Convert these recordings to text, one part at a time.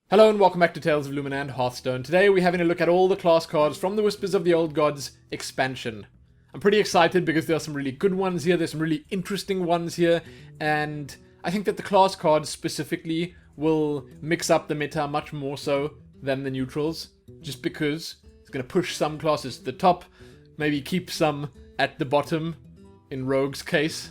Hello and welcome back to Tales of Lumin and Hearthstone. Today we're having a look at all the class cards from the Whispers of the Old Gods expansion. I'm pretty excited because there are some really good ones here, there's some really interesting ones here, and I think that the class cards specifically will mix up the meta much more so than the neutrals, just because it's going to push some classes to the top, maybe keep some at the bottom, in Rogue's case.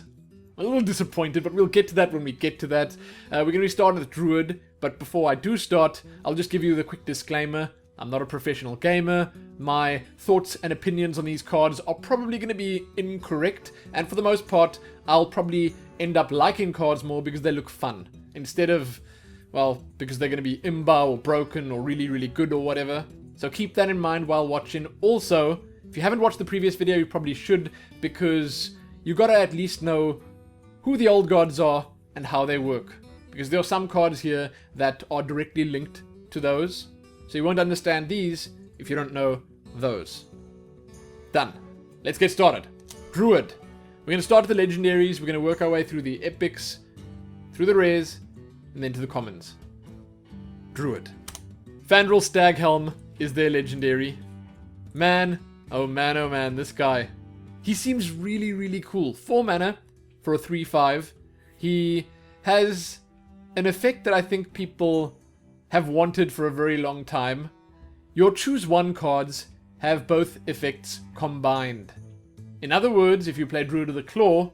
I'm a little disappointed, but we'll get to that when we get to that. We're going to be starting with Druid, but before I do start, I'll just give you the quick disclaimer. I'm not a professional gamer. My thoughts and opinions on these cards are probably going to be incorrect, and for the most part, I'll probably end up liking cards more because they look fun, instead of, well, because they're going to be imba or broken or really, really good or whatever. So keep that in mind while watching. Also, if you haven't watched the previous video, you probably should, because you gotta at least know who the old gods are and how they work, because there are some cards here that are directly linked to those, so you won't understand these if you don't know those. Done. Let's get started. Druid. We're going to start with the legendaries, we're going to work our way through the epics, through the rares, and then to the commons. Druid. Fandral Staghelm is their legendary. Man, oh man, this guy. He seems really, really cool. 4 mana. For a 3/5, he has an effect that I think people have wanted for a very long time. Your choose one cards have both effects combined. In other words, if you play Druid of the Claw,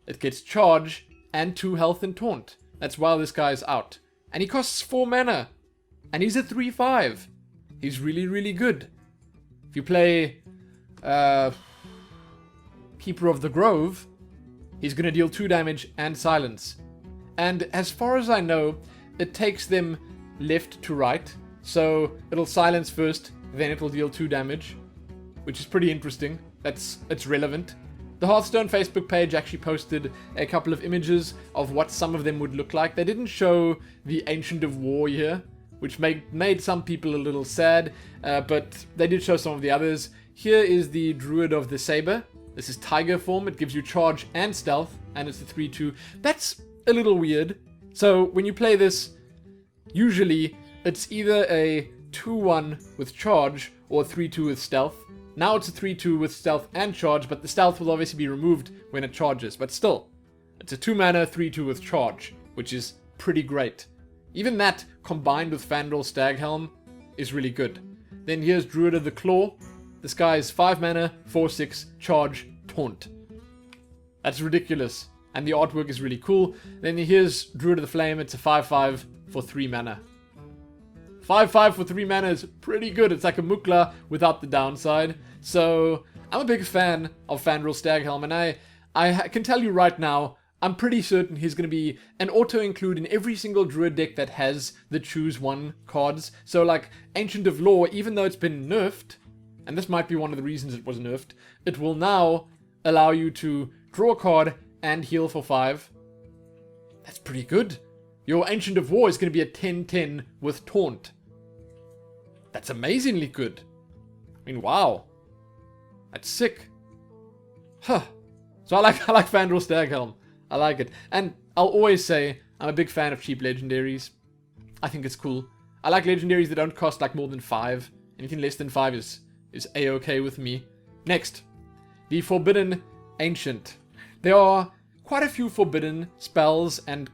it gets charge and 2 health and taunt. That's while this guy is out. And he costs 4 mana. And he's a 3/5. He's really, really good. If you play Keeper of the Grove, he's going to deal 2 damage and silence. And as far as I know, it takes them left to right. So it'll silence first, then it'll deal 2 damage, which is pretty interesting. It's relevant. The Hearthstone Facebook page actually posted a couple of images of what some of them would look like. They didn't show the Ancient of War here, which made some people a little sad, but they did show some of the others. Here is the Druid of the Saber. This is Tiger form, it gives you charge and stealth, and it's a 3/2. That's a little weird. So when you play this, usually it's either a 2/1 with charge or a 3/2 with stealth. Now it's a 3/2 with stealth and charge, but the stealth will obviously be removed when it charges. But still, it's a 2 mana 3/2 with charge, which is pretty great. Even that, combined with Fandral Staghelm, is really good. Then here's Druid of the Claw. This guy is 5 mana, 4/6, charge, taunt. That's ridiculous. And the artwork is really cool. Then here's Druid of the Flame. It's a 5/5 for 3 mana. 5/5 for 3 mana is pretty good. It's like a Mukla without the downside. So I'm a big fan of Fandral Staghelm, and I can tell you right now, I'm pretty certain he's going to be an auto-include in every single Druid deck that has the choose one cards. So like Ancient of Law, even though it's been nerfed, and this might be one of the reasons it was nerfed, it will now allow you to draw a card and heal for 5. That's pretty good. Your Ancient of War is going to be a 10/10 with taunt. That's amazingly good. I mean, wow. That's sick. Huh. So I like Fandral Staghelm. I like it. And I'll always say I'm a big fan of cheap legendaries. I think it's cool. I like legendaries that don't cost like more than 5. Anything less than 5 is a-okay with me. Next, the Forbidden Ancient. There are quite a few forbidden spells and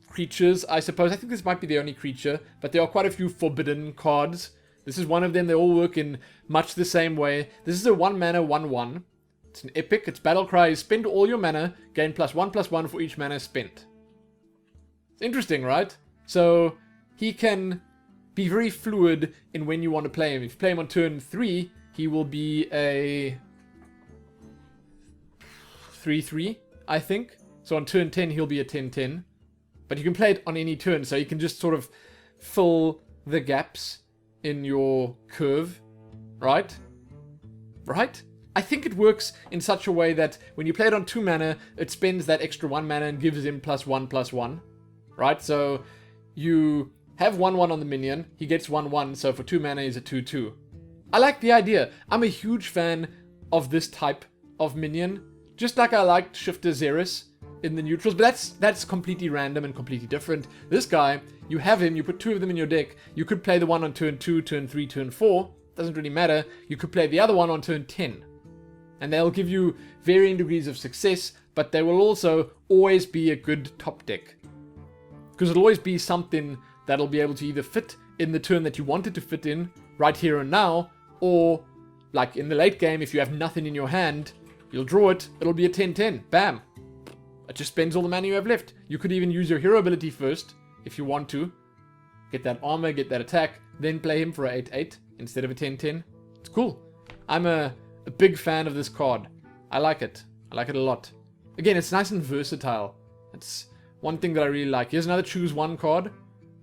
creatures, I suppose. I think this might be the only creature, but there are quite a few forbidden cards. This is one of them. They all work in much the same way. This is a 1 mana 1/1. It's an epic. Its battle cry is spend all your mana, gain +1/+1 for each mana spent. It's interesting, right? So he can be very fluid in when you want to play him. If you play him on turn 3, he will be a 3/3, I think. So on turn 10, he'll be a 10/10. But you can play it on any turn, so you can just sort of fill the gaps in your curve, right? Right? I think it works in such a way that when you play it on 2 mana, it spends that extra 1 mana and gives him +1/+1, right? So you have 1/1 on the minion, he gets 1/1, so for 2 mana he's a 2/2. I like the idea. I'm a huge fan of this type of minion. Just like I liked Shifter Xeris in the neutrals, but that's completely random and completely different. This guy, you have him, you put 2 of them in your deck. You could play the one on turn 2, turn 3, turn 4. Doesn't really matter. You could play the other one on turn 10. And they'll give you varying degrees of success, but they will also always be a good top deck. Because it'll always be something that'll be able to either fit in the turn that you want it to fit in, right here and now, or like in the late game, if you have nothing in your hand, you'll draw it, it'll be a 10-10. Bam! It just spends all the mana you have left. You could even use your hero ability first, if you want to. Get that armor, get that attack, then play him for a 8-8 instead of a 10-10. It's cool. I'm a big fan of this card. I like it. I like it a lot. Again, it's nice and versatile. It's one thing that I really like. Here's another choose one card.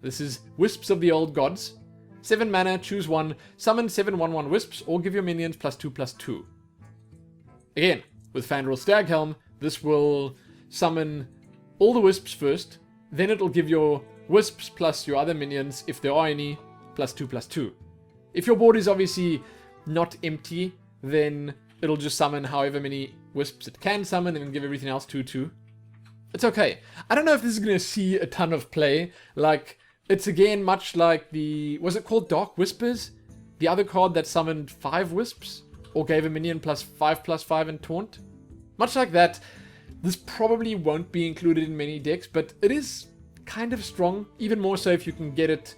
This is Wisps of the Old Gods. 7 mana, choose one, summon 7/1/1 Wisps, or give your minions +2/+2. Again, with Fandral Staghelm, this will summon all the Wisps first, then it'll give your Wisps plus your other minions, if there are any, +2/+2. If your board is obviously not empty, then it'll just summon however many Wisps it can summon and then give everything else 2/2. It's okay. I don't know if this is going to see a ton of play. Like, it's again much like the... Was it called Dark Whispers? The other card that summoned 5 Wisps? Or gave a minion +5/+5 and taunt? Much like that, this probably won't be included in many decks, but it is kind of strong. Even more so if you can get it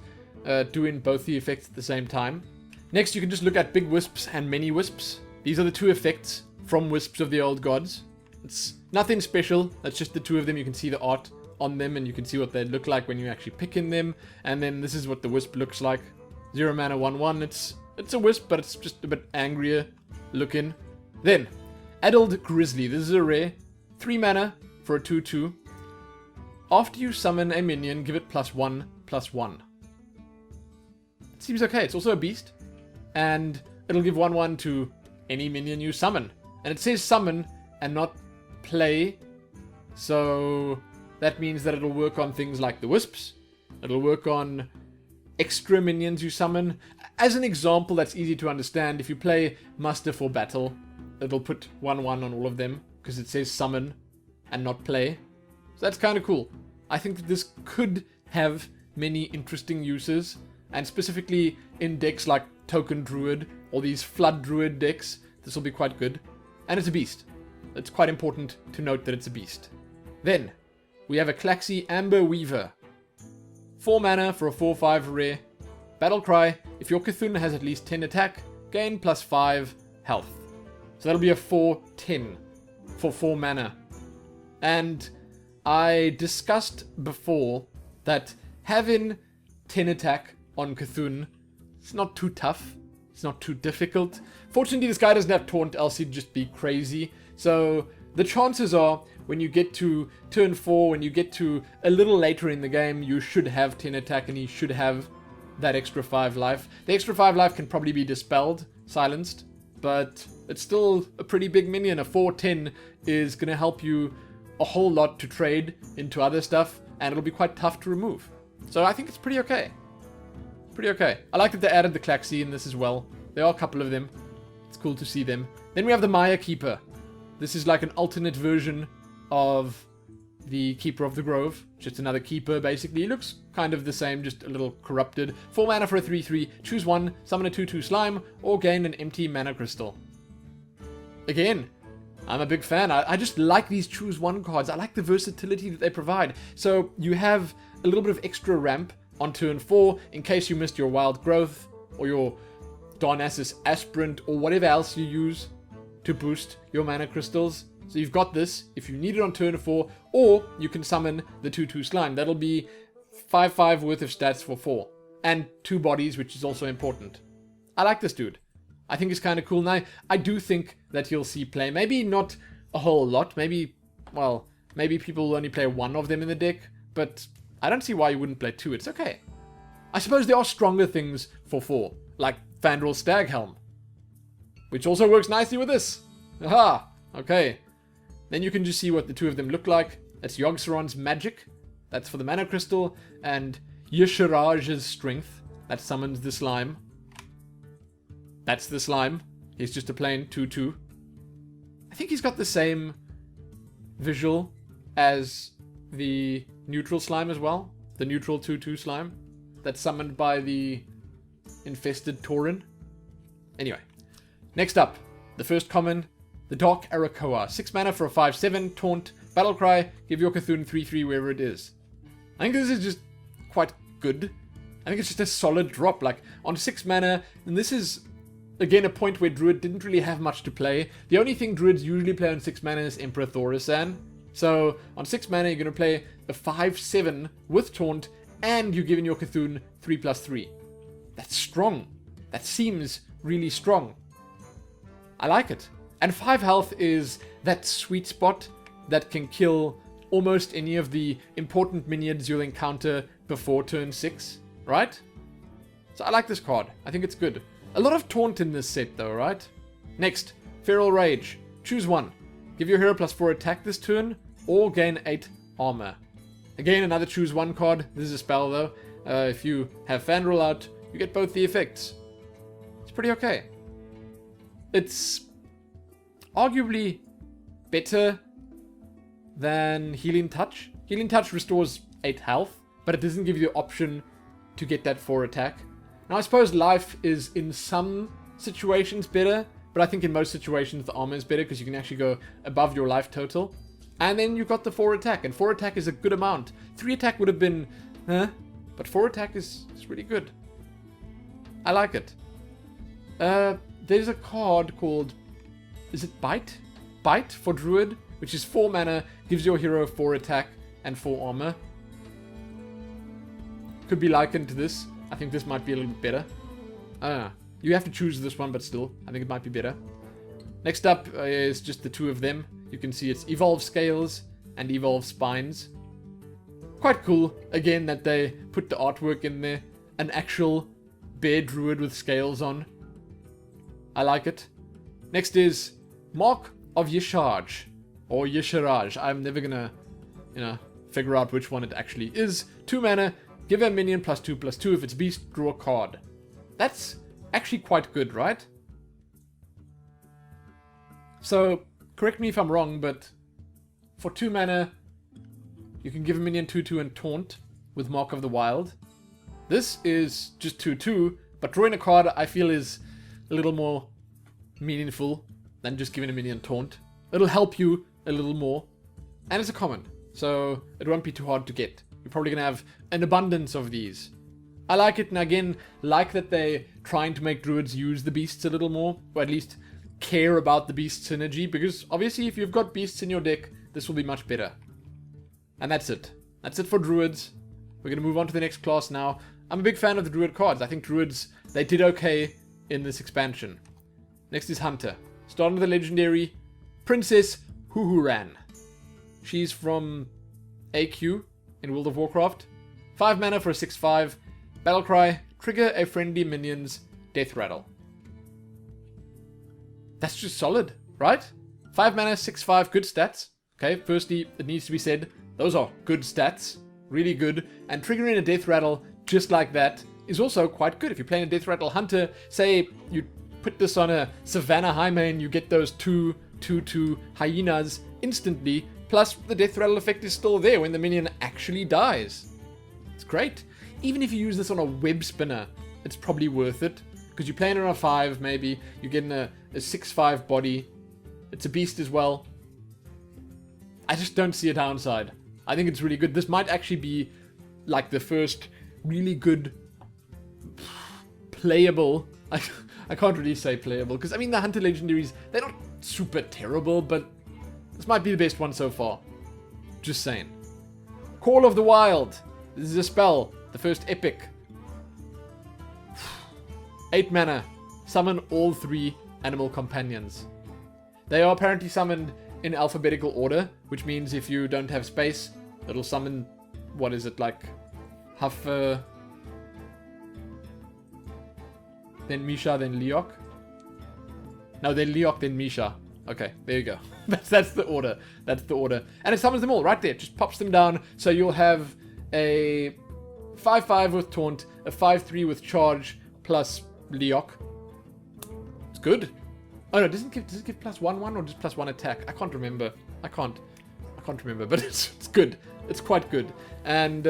doing both the effects at the same time. Next, you can just look at Big Wisps and Many Wisps. These are the 2 effects from Wisps of the Old Gods. It's nothing special. That's just the 2 of them. You can see the art on them and you can see what they look like when you actually pick in them. And then this is what the Wisp looks like. 0 mana 1/1. It's a Wisp, but it's just a bit angrier looking. Then, Addled Grizzly. This is a rare. 3 mana for a 2/2. After you summon a minion, give it +1/+1. It seems okay. It's also a beast. And it'll give 1/1 to any minion you summon. And it says summon and not play. So that means that it'll work on things like the Wisps. It'll work on extra minions you summon. As an example that's easy to understand, if you play Muster for Battle, it'll put 1/1 on all of them because it says summon and not play. So that's kind of cool. I think that this could have many interesting uses, and specifically in decks like Token Druid or these Flood Druid decks, this will be quite good. And it's a beast. It's quite important to note that it's a beast. Then, we have a Klaxi Amber Weaver. 4 mana for a 4/5 rare. Battle Cry, if your Cthulhu has at least 10 attack, gain +5 health. So that'll be a 4/10 for 4 mana. And I discussed before that having 10 attack on Cthulhu, it's not too tough. It's not too difficult. Fortunately, this guy doesn't have taunt, else he'd just be crazy. So the chances are, when you get to turn 4, when you get to a little later in the game, you should have 10 attack and he should have that extra 5 life. The extra 5 life can probably be dispelled, silenced, but it's still a pretty big minion. A 4/10 is going to help you a whole lot to trade into other stuff, and it'll be quite tough to remove. So I think it's pretty okay. Pretty okay. I like that they added the Klaxi in this as well. There are a couple of them. It's cool to see them. Then we have the Maya Keeper. This is like an alternate version of the Keeper of the Grove. Just another keeper, basically. He looks kind of the same, just a little corrupted. 4 mana for a 3/3. Choose one, summon a 2/2 slime, or gain an empty mana crystal. Again, I'm a big fan. I just like these choose one cards. I like the versatility that they provide. So you have a little bit of extra ramp on turn 4 in case you missed your Wild Growth or your Darnassus Aspirant or whatever else you use to boost your mana crystals. So you've got this if you need it on turn 4, or you can summon the 2/2 slime. That'll be 5/5 worth of stats for 4. And 2 bodies, which is also important. I like this dude. I think it's kind of cool. Now, I do think that he'll see play. Maybe not a whole lot. Maybe people will only play 1 of them in the deck. But I don't see why you wouldn't play 2. It's okay. I suppose there are stronger things for 4. Like Fandral Staghelm. Which also works nicely with this. Aha! Okay. Then you can just see what the 2 of them look like. That's Yogg-Saron's Magic. That's for the mana crystal. And Yshiraj's Strength. That summons the slime. That's the slime. He's just a plain 2/2. I think he's got the same visual as the neutral slime as well. The neutral 2/2 slime that's summoned by the infested Tauren. Anyway, next up, the first common, the Dark Arakoa. 6 mana for a 5/7, taunt, battlecry, give your Cthulhu 3/3 wherever it is. I think this is just quite good. I think it's just a solid drop, like on 6 mana, and this is, again, a point where Druid didn't really have much to play. The only thing Druids usually play on 6 mana is Emperor Thaurissan. So, on 6 mana, you're going to play a 5/7 with taunt, and you're giving your Cthulhu 3/3. That's strong. That seems really strong. I like it. And 5 health is that sweet spot that can kill almost any of the important minions you'll encounter before turn 6, right? So I like this card. I think it's good. A lot of taunt in this set though, right? Next, Feral Rage. Choose one. Give your hero +4 attack this turn, or gain 8 armor. Again, another choose one card. This is a spell though. If you have Fandral out, you get both the effects. It's pretty okay. It's arguably better than Healing Touch. Healing Touch restores 8 health, but it doesn't give you the option to get that 4 attack. Now I suppose life is in some situations better, but I think in most situations the armor is better because you can actually go above your life total. And then you've got the 4 attack, and 4 attack is a good amount. 3 attack would have been, but 4 attack is really good. I like it. There's a card called, is it Bite? Bite for Druid, which is 4 mana, gives your hero 4 attack and 4 armor. Could be likened to this. I think this might be a little bit better. You have to choose this one, but still, I think it might be better. Next up is just the 2 of them. You can see it's Evolve Scales and Evolve Spines. Quite cool, again, that they put the artwork in there. An actual bear druid with scales on. I like it. Next is Mark of Yisharj, or Yisharaj. I'm never gonna, figure out which one it actually is. 2 mana, give a minion +2/+2. If it's beast, draw a card. That's actually quite good, right? So, correct me if I'm wrong, but for 2 mana, you can give a minion 2/2 and taunt with Mark of the Wild. This is just 2/2, but drawing a card I feel is a little more meaningful than just giving a minion taunt. It'll help you a little more. And it's a common, so it won't be too hard to get. You're probably going to have an abundance of these. I like it, and again, like that they're trying to make druids use the beasts a little more, or at least care about the beast synergy, because obviously if you've got beasts in your deck, this will be much better. And that's it. That's it for druids. We're going to move on to the next class now. I'm a big fan of the druid cards. I think druids, they did okay in this expansion. Next is Hunter. Starting with the legendary Princess Huhuran. She's from AQ in World of Warcraft. 5 mana for a 6/5. Battlecry, trigger a friendly minion's death rattle. That's just solid, right? 5 mana, 6/5, good stats. Okay, firstly, it needs to be said, those are good stats. Really good. And triggering a death rattle just like that is also quite good. If you're playing a death rattle hunter, say you put this on a Savannah Highmane, you get those 2/2 hyenas instantly, plus the death rattle effect is still there when the minion actually dies. It's great. Even if you use this on a web spinner, it's probably worth it, because you're playing on a 5 maybe, you're getting a 6/5 body, it's a beast as well. I just don't see a downside. I think it's really good. This might actually be like the first really good playable, I can't really say playable, because I mean the Hunter Legendaries, they're not super terrible, but this might be the best one so far. Just saying. Call of the Wild. This is a spell, the first epic. 8 mana. Summon all 3 animal companions. They are apparently summoned in alphabetical order, which means if you don't have space, it'll summon, what is it, like Huffer, then Misha, then Leok. No, then Leok, then Misha. Okay, there you go. That's the order. That's the order. And it summons them all right there. Just pops them down. So you'll have a 5/5 with taunt, a 5/3 with charge, plus Leok. It's good. Oh no, does it give +1/1 or just +1 attack? I can't remember. I can't I can't remember, but it's good. It's quite good. And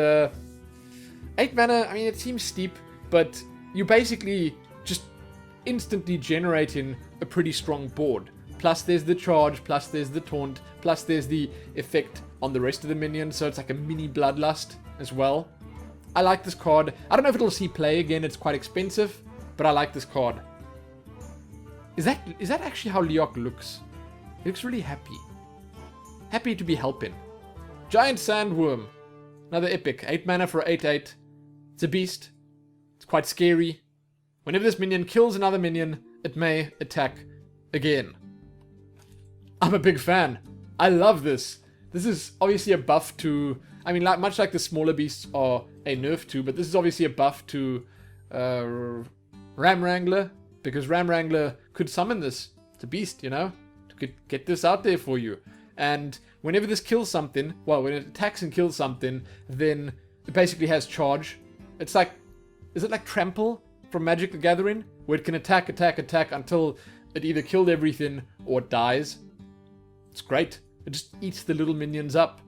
8 mana, I mean, it seems steep, but you basically just instantly generating a pretty strong board. Plus there's the charge, plus there's the taunt, plus there's the effect on the rest of the minions, so it's like a mini bloodlust as well. I like this card. I don't know if it'll see play again, it's quite expensive, but I like this card. Is that actually how Leok looks? He looks really happy. Happy to be helping. Giant Sandworm. Another epic. 8 mana for 8/8. It's a beast. It's quite scary. Whenever this minion kills another minion, it may attack again. I'm a big fan. I love this. This is obviously a buff to... I mean, much like the smaller beasts are a nerf to, but this is obviously a buff to Ram Wrangler, because Ram Wrangler could summon this. It's a beast, you know? To get this out there for you. And whenever this kills something, well, when it attacks and kills something, then it basically has charge. It's like... Is it like Trample from Magic the Gathering? Where it can attack until it either killed everything or it dies. It's great. It just eats the little minions up.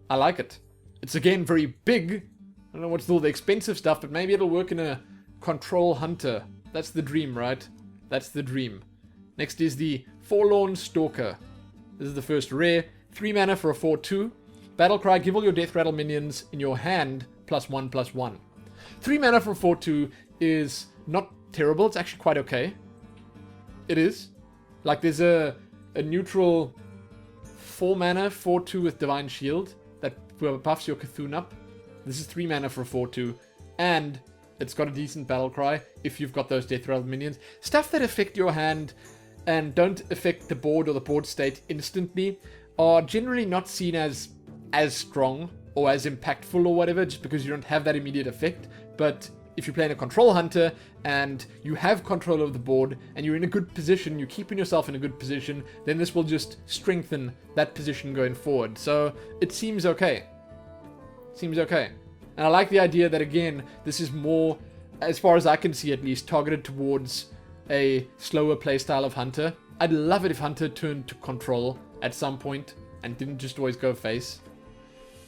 I like it. It's again very big. I don't know what's all the expensive stuff, but maybe it'll work in a Control Hunter. That's the dream, right? That's the dream. Next is the Forlorn Stalker. This is the first rare. 3 mana for a 4/2. Battlecry, give all your Death Rattle minions in your hand +1/+1. 3 mana for a 4/2 is not terrible. It's actually quite okay. It is. Like, there's a neutral 4 mana 4/2 with Divine Shield that buffs your Cthulhu up. This is 3 mana for a 4/2, and it's got a decent battle cry if you've got those Death Rattle minions. Stuff that affect your hand and don't affect the board or the board state instantly are generally not seen as strong or as impactful or whatever, just because you don't have that immediate effect. But if you're playing a Control Hunter and you have control of the board and you're in a good position, you're keeping yourself in a good position, then this will just strengthen that position going forward. So it seems okay. Seems okay. And I like the idea that, again, this is more, as far as I can see at least, targeted towards a slower playstyle of Hunter. I'd love it if Hunter turned to Control at some point and didn't just always go face.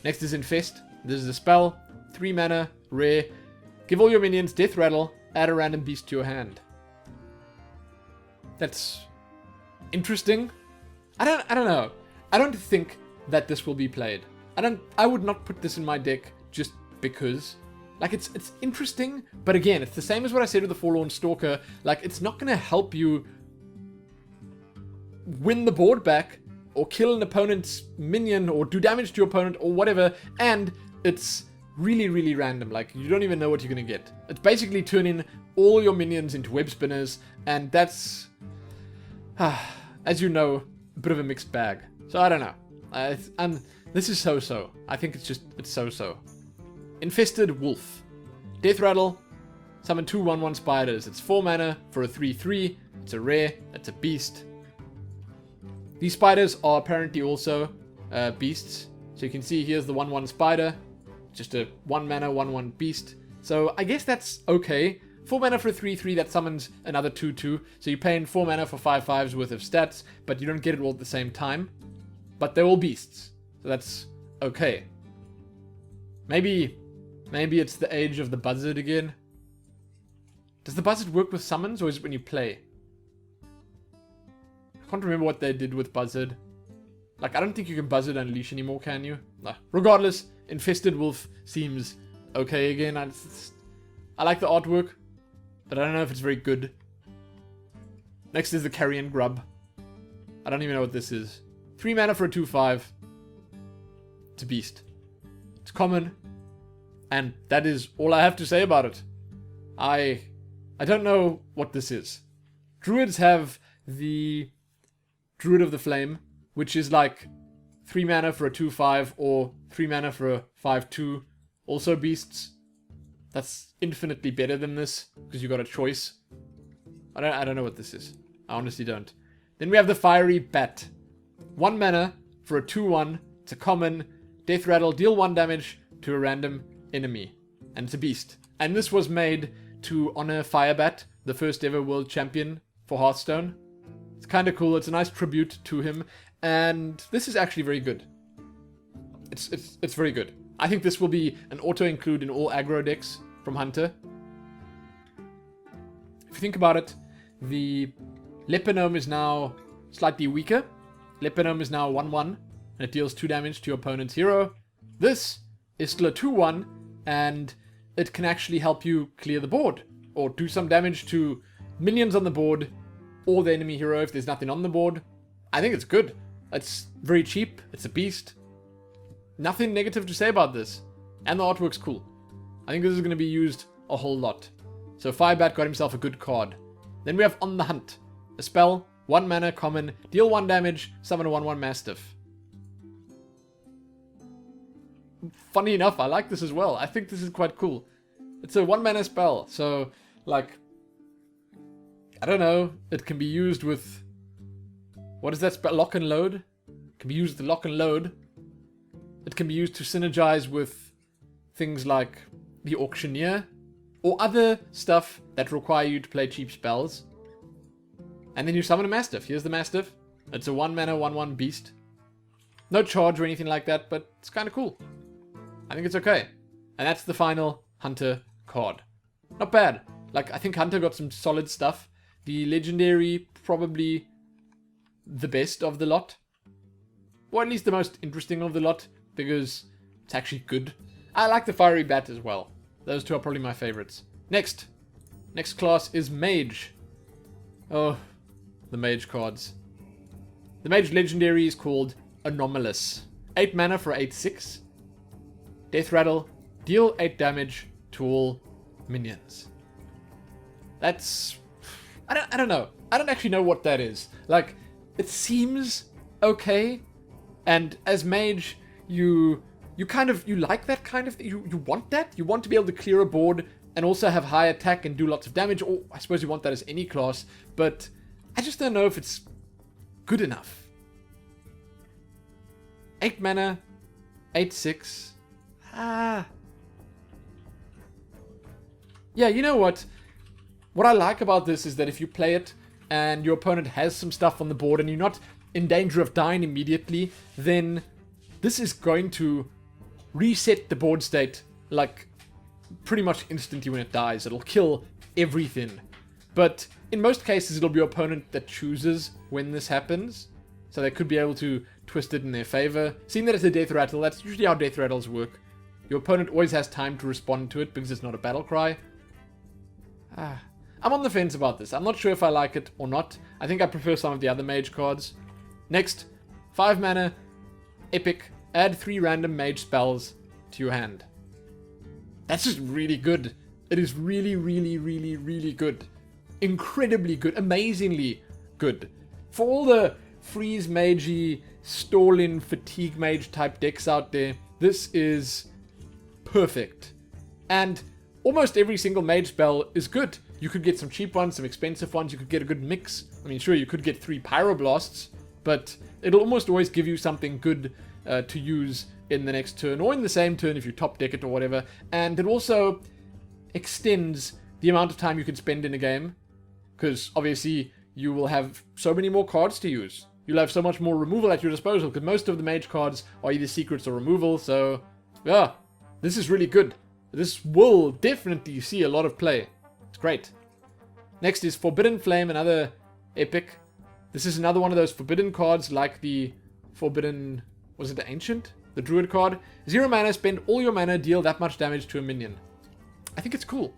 Next is Infest. This is a spell. 3 mana, rare. Give all your minions Death Rattle, add a random beast to your hand. That's interesting. I don't know. I don't think that this will be played. I would not put this in my deck just because. Like, it's interesting, but again, it's the same as what I said with the Forlorn Stalker. Like, it's not going to help you win the board back or kill an opponent's minion or do damage to your opponent or whatever, and it's really, really random. Like, you don't even know what you're going to get. It's basically turning all your minions into web spinners, and that's, as you know, a bit of a mixed bag. So I don't know. And this is so-so. I think it's so-so. Infested Wolf. Death Rattle. Summon 2 1/1 spiders. It's 4 mana for a 3/3. It's a rare. It's a beast. These spiders are apparently also beasts. So you can see here's the 1/1 spider. Just a 1 mana 1/1 beast. So I guess that's okay. 4 mana for a 3/3 that summons another 2/2. So you're paying 4 mana for 5/5s worth of stats, but you don't get it all at the same time. But they're all beasts. So that's okay. Maybe it's the age of the buzzard again. Does the buzzard work with summons, or is it when you play? I can't remember what they did with buzzard. Like, I don't think you can buzzard unleash anymore, can you? No. Regardless, Infested Wolf seems okay again. I like the artwork, but I don't know if it's very good. Next is the Carrion Grub. I don't even know what this is. 3 mana for a 2/5. It's a beast. It's common. And that is all I have to say about it. I don't know what this is. Druids have the Druid of the Flame, which is like 3 mana for a 2/5 or 3 mana for a 5/2. Also beasts. That's infinitely better than this, because you got a choice. I don't know what this is. I honestly don't. Then we have the Fiery Bat. 1 mana for a 2/1. It's a common. Death Rattle, deal 1 damage to a random enemy. And it's a beast. And this was made to honor Firebat, the first ever world champion for Hearthstone. It's kind of cool. It's a nice tribute to him. And this is actually very good. It's very good. I think this will be an auto-include in all aggro decks from Hunter. If you think about it, the Leponome is now slightly weaker. Leponome is now 1-1, and it deals 2 damage to your opponent's hero. This is still a 2-1, and it can actually help you clear the board, or do some damage to minions on the board, or the enemy hero if there's nothing on the board. I think it's good. It's very cheap. It's a beast. Nothing negative to say about this. And the artwork's cool. I think this is going to be used a whole lot. So Firebat got himself a good card. Then we have On the Hunt. A spell, 1 mana, common, deal 1 damage, summon a 1/1 Mastiff. Funny enough, I like this as well. I think this is quite cool. It's a 1 mana spell, so, like, I don't know, it can be used with, what is that spell? Lock and Load? It can be used with Lock and Load. It can be used to synergize with things like the Auctioneer, or other stuff that require you to play cheap spells. And then you summon a Mastiff. Here's the Mastiff. It's a 1 mana, 1/1 beast. No charge or anything like that, but it's kind of cool. I think it's okay. And that's the final Hunter card. Not bad. Like, I think Hunter got some solid stuff. The Legendary, probably the best of the lot. Or at least the most interesting of the lot, because it's actually good. I like the Fiery Bat as well. Those two are probably my favorites. Next class is Mage. Oh, the Mage cards. The Mage Legendary is called Anomalous. 8 mana for 8/6. Death Rattle. Deal 8 damage to all minions. That's... I don't know. I don't actually know what that is. Like, it seems okay. And as Mage, you like that kind of... You want that? You want to be able to clear a board and also have high attack and do lots of damage. Or I suppose you want that as any class. But I just don't know if it's good enough. 8 mana, 8/6. Yeah, you know what? What I like about this is that if you play it and your opponent has some stuff on the board and you're not in danger of dying immediately, then this is going to reset the board state like pretty much instantly when it dies. It'll kill everything. But in most cases, it'll be your opponent that chooses when this happens. So they could be able to twist it in their favor. Seeing that it's a Death Rattle, that's usually how Death Rattles work. Your opponent always has time to respond to it because it's not a battle cry. I'm on the fence about this. I'm not sure if I like it or not. I think I prefer some of the other Mage cards. Next, 5 mana, Epic. Add 3 random Mage spells to your hand. That's just really good. It is really, really, really, really good. Incredibly good. Amazingly good. For all the freeze magey, stall-in, fatigue mage type decks out there, this is perfect. And almost every single mage spell is good. You could get some cheap ones, some expensive ones, you could get a good mix. I mean, sure, you could get 3 Pyroblasts, but it'll almost always give you something good to use in the next turn, or in the same turn if you top deck it or whatever. And it also extends the amount of time you can spend in a game, because obviously you will have so many more cards to use. You'll have so much more removal at your disposal, because most of the mage cards are either secrets or removal, so yeah, this is really good. This will definitely see a lot of play. It's great. Next is Forbidden Flame, another epic. This is another one of those forbidden cards, like the Forbidden... was it the Ancient? The Druid card. 0 mana, spend all your mana, deal that much damage to a minion. I think it's cool.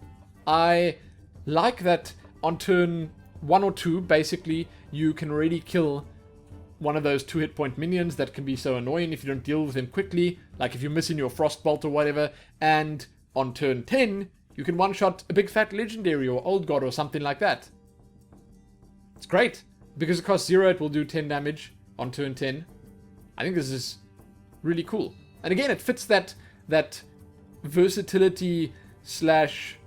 I like that on turn 1 or 2, basically, you can already kill one of those 2 hit point minions that can be so annoying if you don't deal with them quickly, like if you're missing your Frostbolt or whatever, and on turn 10, you can one-shot a big fat legendary or old god or something like that. It's great. Because it costs 0, it will do 10 damage on turn 10. I think this is really cool. And again, it fits that versatility slash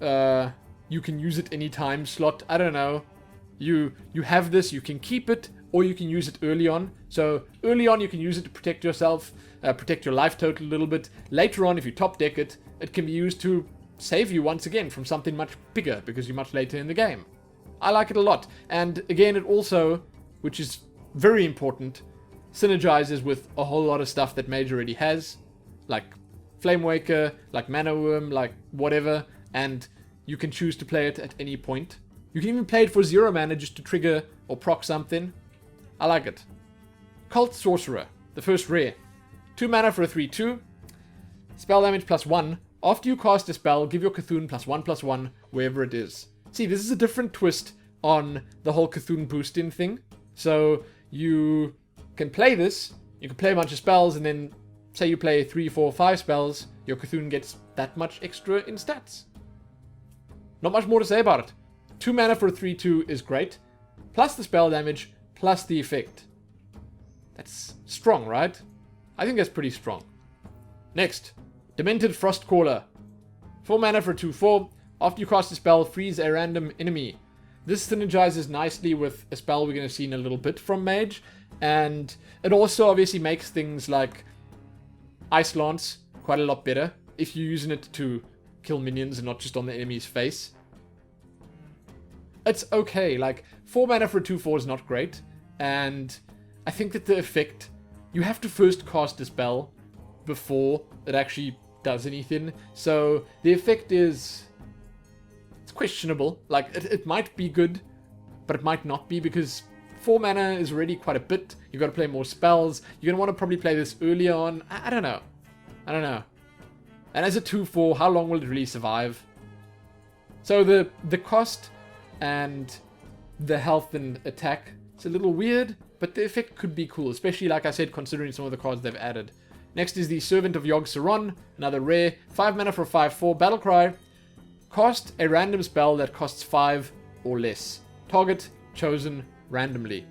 you can use it anytime slot. I don't know. You have this, you can keep it, or you can use it early on. So early on, you can use it to protect yourself, protect your life total a little bit. Later on, if you top deck it, it can be used to save you once again from something much bigger, because you're much later in the game. I like it a lot. And again, it also, which is very important, synergizes with a whole lot of stuff that Mage already has, like Flamewaker, like Mana Worm, like whatever, and you can choose to play it at any point. You can even play it for 0 mana just to trigger or proc something. I like it. Cult Sorcerer, the first rare. 2 mana for a 3/2. Spell damage +1. After you cast a spell, give your Cthulhu +1/+1 wherever it is. See, this is a different twist on the whole Cthulhu boosting thing. So you can play this, you can play a bunch of spells, and then say you play 3, 4, 5 spells, your Cthulhu gets that much extra in stats. Not much more to say about it. 2 mana for a 3/2 is great, plus the spell damage, plus the effect. That's strong, right? I think that's pretty strong. Next, Demented Frostcaller. 4 mana for a 2/4. After you cast a spell, freeze a random enemy. This synergizes nicely with a spell we're going to see in a little bit from Mage. And it also obviously makes things like Ice Lance quite a lot better if you're using it to kill minions and not just on the enemy's face. It's okay. Like, 4 mana for a 2/4 is not great. And I think that the effect, you have to first cast a spell before it actually does anything. So the effect is, it's questionable. Like, it might be good, but it might not be, because 4 mana is already quite a bit. You've got to play more spells. You're going to want to probably play this earlier on. I don't know. I don't know. And as a 2/4, how long will it really survive? So the cost and the health and attack, it's a little weird, but the effect could be cool, especially, like I said, considering some of the cards they've added. Next is the Servant of Yogg-Saron, another rare. 5 mana for a 5/4. Battlecry. Cast a random spell that costs 5 or less. Target chosen randomly.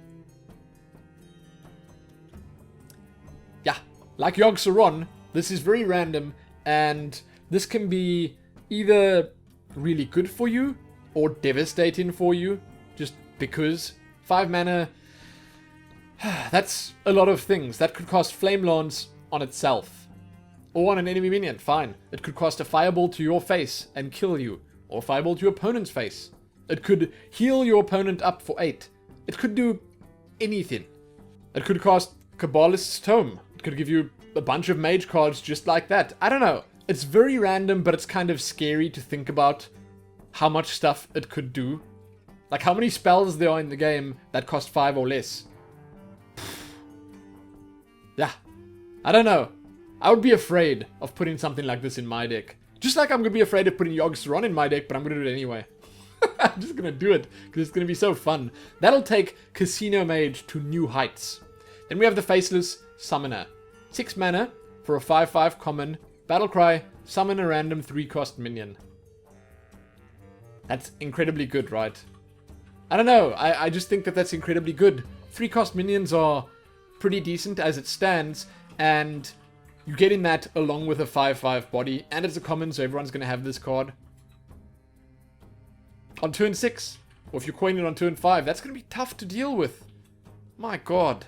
Yeah, like Yogg-Saron, this is very random, and this can be either really good for you or devastating for you, just because. 5 mana, that's a lot of things. That could cost Flame Lance on itself, or on an enemy minion, fine. It could cost a fireball to your face and kill you, or a fireball to your opponent's face. It could heal your opponent up for 8. It could do anything. It could cost Kabbalist's Tome. It could give you a bunch of Mage cards just like that. I don't know. It's very random, but it's kind of scary to think about how much stuff it could do. Like, how many spells there are in the game that cost 5 or less. Yeah. I don't know. I would be afraid of putting something like this in my deck. Just like I'm going to be afraid of putting Yogg-Saron in my deck, but I'm going to do it anyway. I'm just going to do it, because it's going to be so fun. That'll take Casino Mage to new heights. Then we have the Faceless Summoner. 6 mana for a 5/5 common. Battlecry, summon a random 3-cost minion. That's incredibly good, right? I don't know. I just think that that's incredibly good. 3-cost minions are pretty decent as it stands, and you get in that along with a 5/5 body, and it's a common, so everyone's going to have this card. On turn 6, or if you're coining it on turn 5, that's going to be tough to deal with. My god.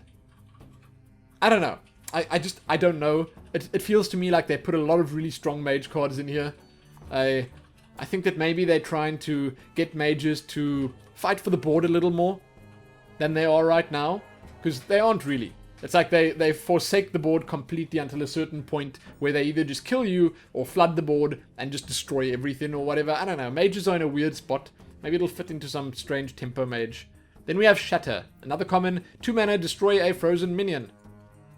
I don't know. I don't know. It feels to me like they put a lot of really strong mage cards in here. I think that maybe they're trying to get mages to fight for the board a little more than they are right now, because they aren't really. It's like they forsake the board completely until a certain point where they either just kill you or flood the board and just destroy everything or whatever. I don't know. Mages are in a weird spot. Maybe it'll fit into some strange tempo mage. Then we have Shatter. Another common. 2 mana, destroy a frozen minion.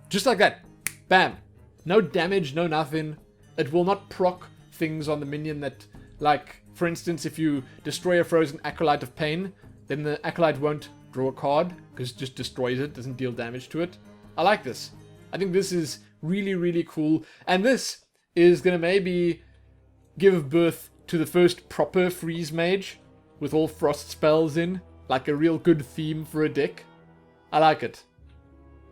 Just like that. Bam. No damage, no nothing. It will not proc things on the minion that, like, for instance, if you destroy a frozen Acolyte of Pain, then the Acolyte won't draw a card, because it just destroys it, doesn't deal damage to it. I like this. I think this is really, really cool. And this is going to maybe give birth to the first proper freeze mage with all frost spells in. Like a real good theme for a deck. I like it.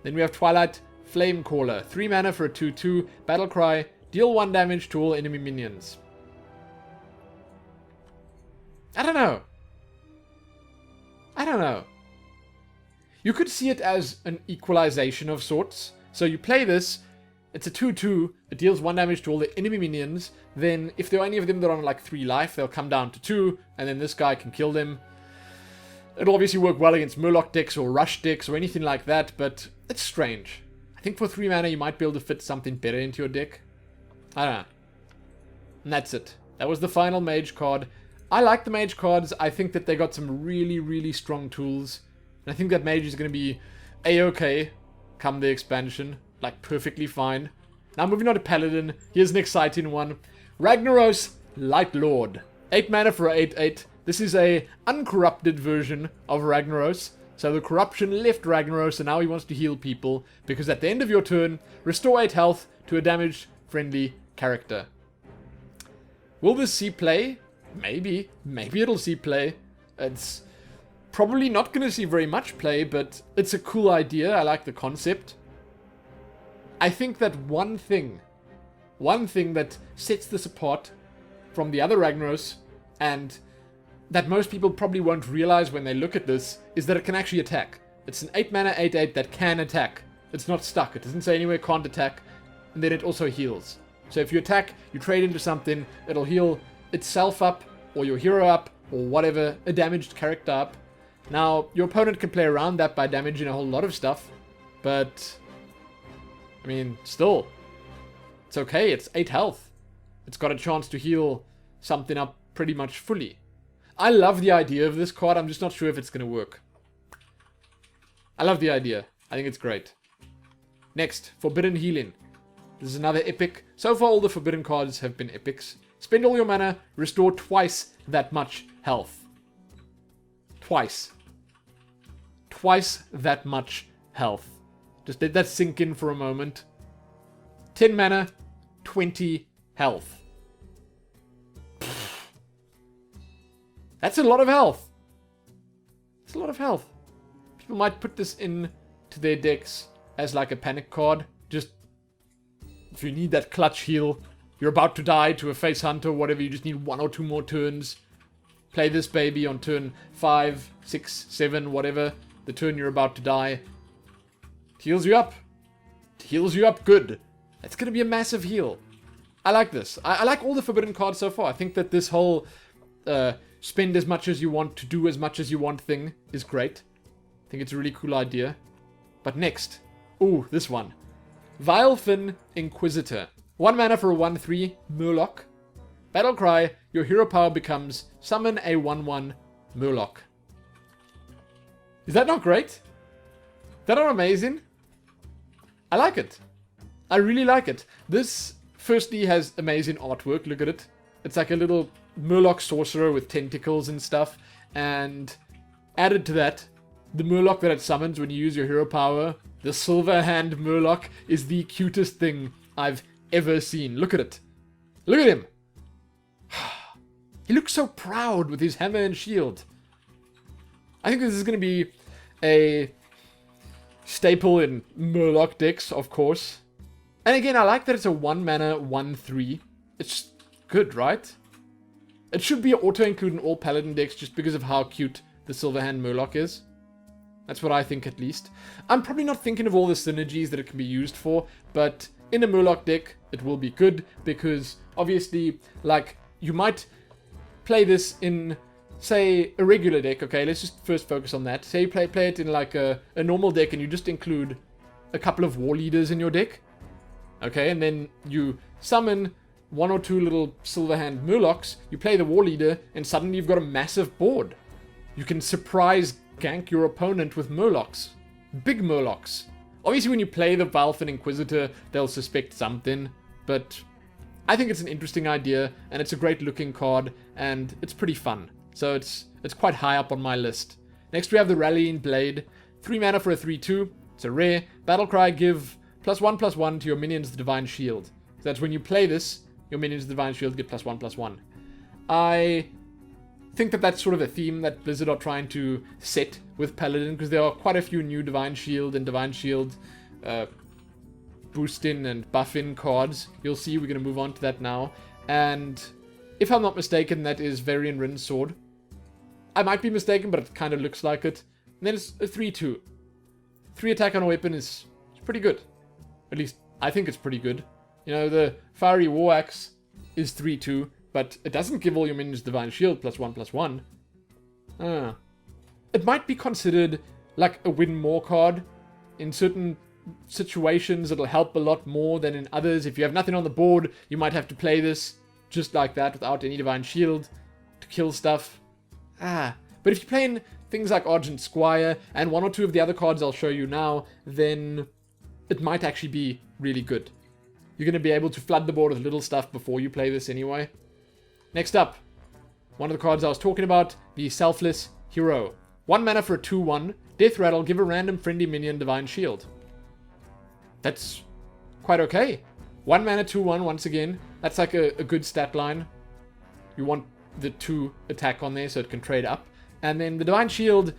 Then we have Twilight Flamecaller. 3 mana for a 2/2. Battlecry. Deal 1 damage to all enemy minions. I don't know. I don't know. You could see it as an equalization of sorts. So you play this, it's a 2/2, it deals 1 damage to all the enemy minions, then if there are any of them that are on like 3 life, they'll come down to 2, and then this guy can kill them. It'll obviously work well against Murloc decks or Rush decks or anything like that, but it's strange. I think for 3 mana you might be able to fit something better into your deck. I don't know. And that's it. That was the final Mage card. I like the Mage cards. I think that they got some really, really strong tools. And I think that Mage is going to be A-okay come the expansion. Like, perfectly fine. Now moving on to Paladin. Here's an exciting one. Ragnaros Light Lord. 8 mana for a 8/8. This is a uncorrupted version of Ragnaros. So the corruption left Ragnaros and now he wants to heal people. Because at the end of your turn, restore 8 health to a damaged friendly character. Will this see play? Maybe. Maybe it'll see play. It's probably not going to see very much play, but it's a cool idea. I like the concept. I think that one thing that sets this apart from the other Ragnaros, and that most people probably won't realize when they look at this, is that it can actually attack. It's an 8 mana 8/8 that can attack. It's not stuck. It doesn't say anywhere can't attack, and then it also heals. So if you attack, you trade into something, it'll heal itself up, or your hero up, or whatever, a damaged character up. Now, your opponent can play around that by damaging a whole lot of stuff, but I mean, still, it's okay. It's 8 health. It's got a chance to heal something up pretty much fully. I love the idea of this card. I'm just not sure if it's going to work. I love the idea. I think it's great. Next, Forbidden Healing. This is another epic. So far, all the Forbidden cards have been epics. Spend all your mana, restore twice that much health. Twice. Twice that much health. Just let that sink in for a moment. 10 mana, 20 health. That's a lot of health. That's a lot of health. People might put this in to their decks as like a panic card. Just if you need that clutch heal, you're about to die to a face hunter, whatever, you just need 1 or 2 more turns. Play this baby on turn 5, 6, 7, whatever. The turn you're about to die. It heals you up. It heals you up good. That's going to be a massive heal. I like this. I like all the Forbidden cards so far. I think that this whole spend as much as you want to do as much as you want thing is great. I think it's a really cool idea. But next. Ooh, this one. Vilefin Inquisitor. 1 mana for a 1/3 Murloc. Battlecry, your hero power becomes summon a 1/1 Murloc. Is that not great? Is that not amazing? I like it. I really like it. This, firstly, has amazing artwork. Look at it. It's like a little Murloc sorcerer with tentacles and stuff. And added to that, the Murloc that it summons when you use your hero power, the Silver Hand Murloc, is the cutest thing I've ever seen. Look at it. Look at him. He looks so proud with his hammer and shield. I think this is going to be a staple in Murloc decks, of course. And again, I like that it's a 1 mana 1/3. It's good, right? It should be auto-include in all Paladin decks just because of how cute the Silverhand Murloc is. That's what I think, at least. I'm probably not thinking of all the synergies that it can be used for, but in a Murloc deck, it will be good because, obviously, like, you might play this in, say, a regular deck. Okay, let's just first focus on that. Say you play it in, like, a normal deck and you just include a couple of war leaders in your deck. Okay, and then you summon 1 or 2 little Silverhand Murlocs, you play the war leader, and suddenly you've got a massive board. You can surprise gank your opponent with Murlocs. Big Murlocs. Obviously, when you play the Vilefin Inquisitor, they'll suspect something, but I think it's an interesting idea, and it's a great looking card, and it's pretty fun. So it's quite high up on my list. Next, we have the Rallying Blade. 3 mana for a 3/2. It's a rare. Battlecry, give +1/+1 to your minions the Divine Shield. So that's when you play this, your minions the Divine Shield get +1/+1. I think that that's sort of a theme that Blizzard are trying to set with Paladin, because there are quite a few new Divine Shield and Divine Shield boost-in and buff-in cards. You'll see, we're going to move on to that now. And if I'm not mistaken, that is Varian Rin's Sword. I might be mistaken, but it kind of looks like it. And then it's a 3/2. 3 attack on a weapon is pretty good. At least, I think it's pretty good. You know, the Fiery War Axe is 3/2, but it doesn't give all your minions Divine Shield +1/+1. it might be considered like a win more card. In certain situations, it'll help a lot more than in others. If you have nothing on the board, you might have to play this just like that without any Divine Shield to kill stuff. But if you're playing things like Argent Squire and one or two of the other cards I'll show you now, then it might actually be really good. You're going to be able to flood the board with little stuff before you play this anyway. Next up, one of the cards I was talking about, the Selfless Hero. 1 mana for a 2/1. Death Rattle, give a random friendly minion Divine Shield. That's quite okay. 1 mana 2/1 once again. That's like a good stat line. You want the 2 attack on there so it can trade up. And then the Divine Shield,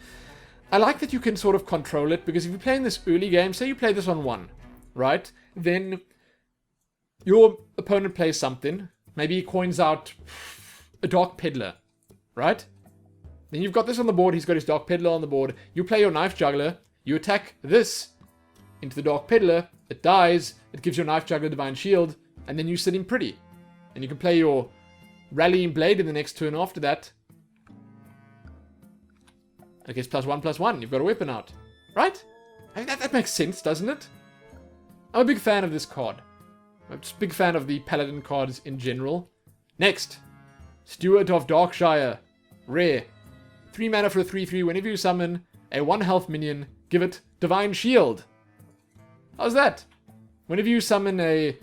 I like that you can sort of control it, because if you're playing this early game, say you play this on 1, right? Then your opponent plays something. Maybe he coins out a Dark Peddler, right? Then you've got this on the board, he's got his Dark Peddler on the board. You play your Knife Juggler, you attack this into the Dark Peddler, it dies, it gives your Knife Juggler Divine Shield, and then you sit in pretty. And you can play your Rallying Blade in the next turn after that. I guess +1/+1, you've got a weapon out. Right? I mean, that makes sense, doesn't it? I'm a big fan of this card. I'm just a big fan of the Paladin cards in general. Next, Steward of Darkshire. Rare. 3 mana for a 3/3. Whenever you summon a 1 health minion, give it Divine Shield. How's that? Whenever you summon a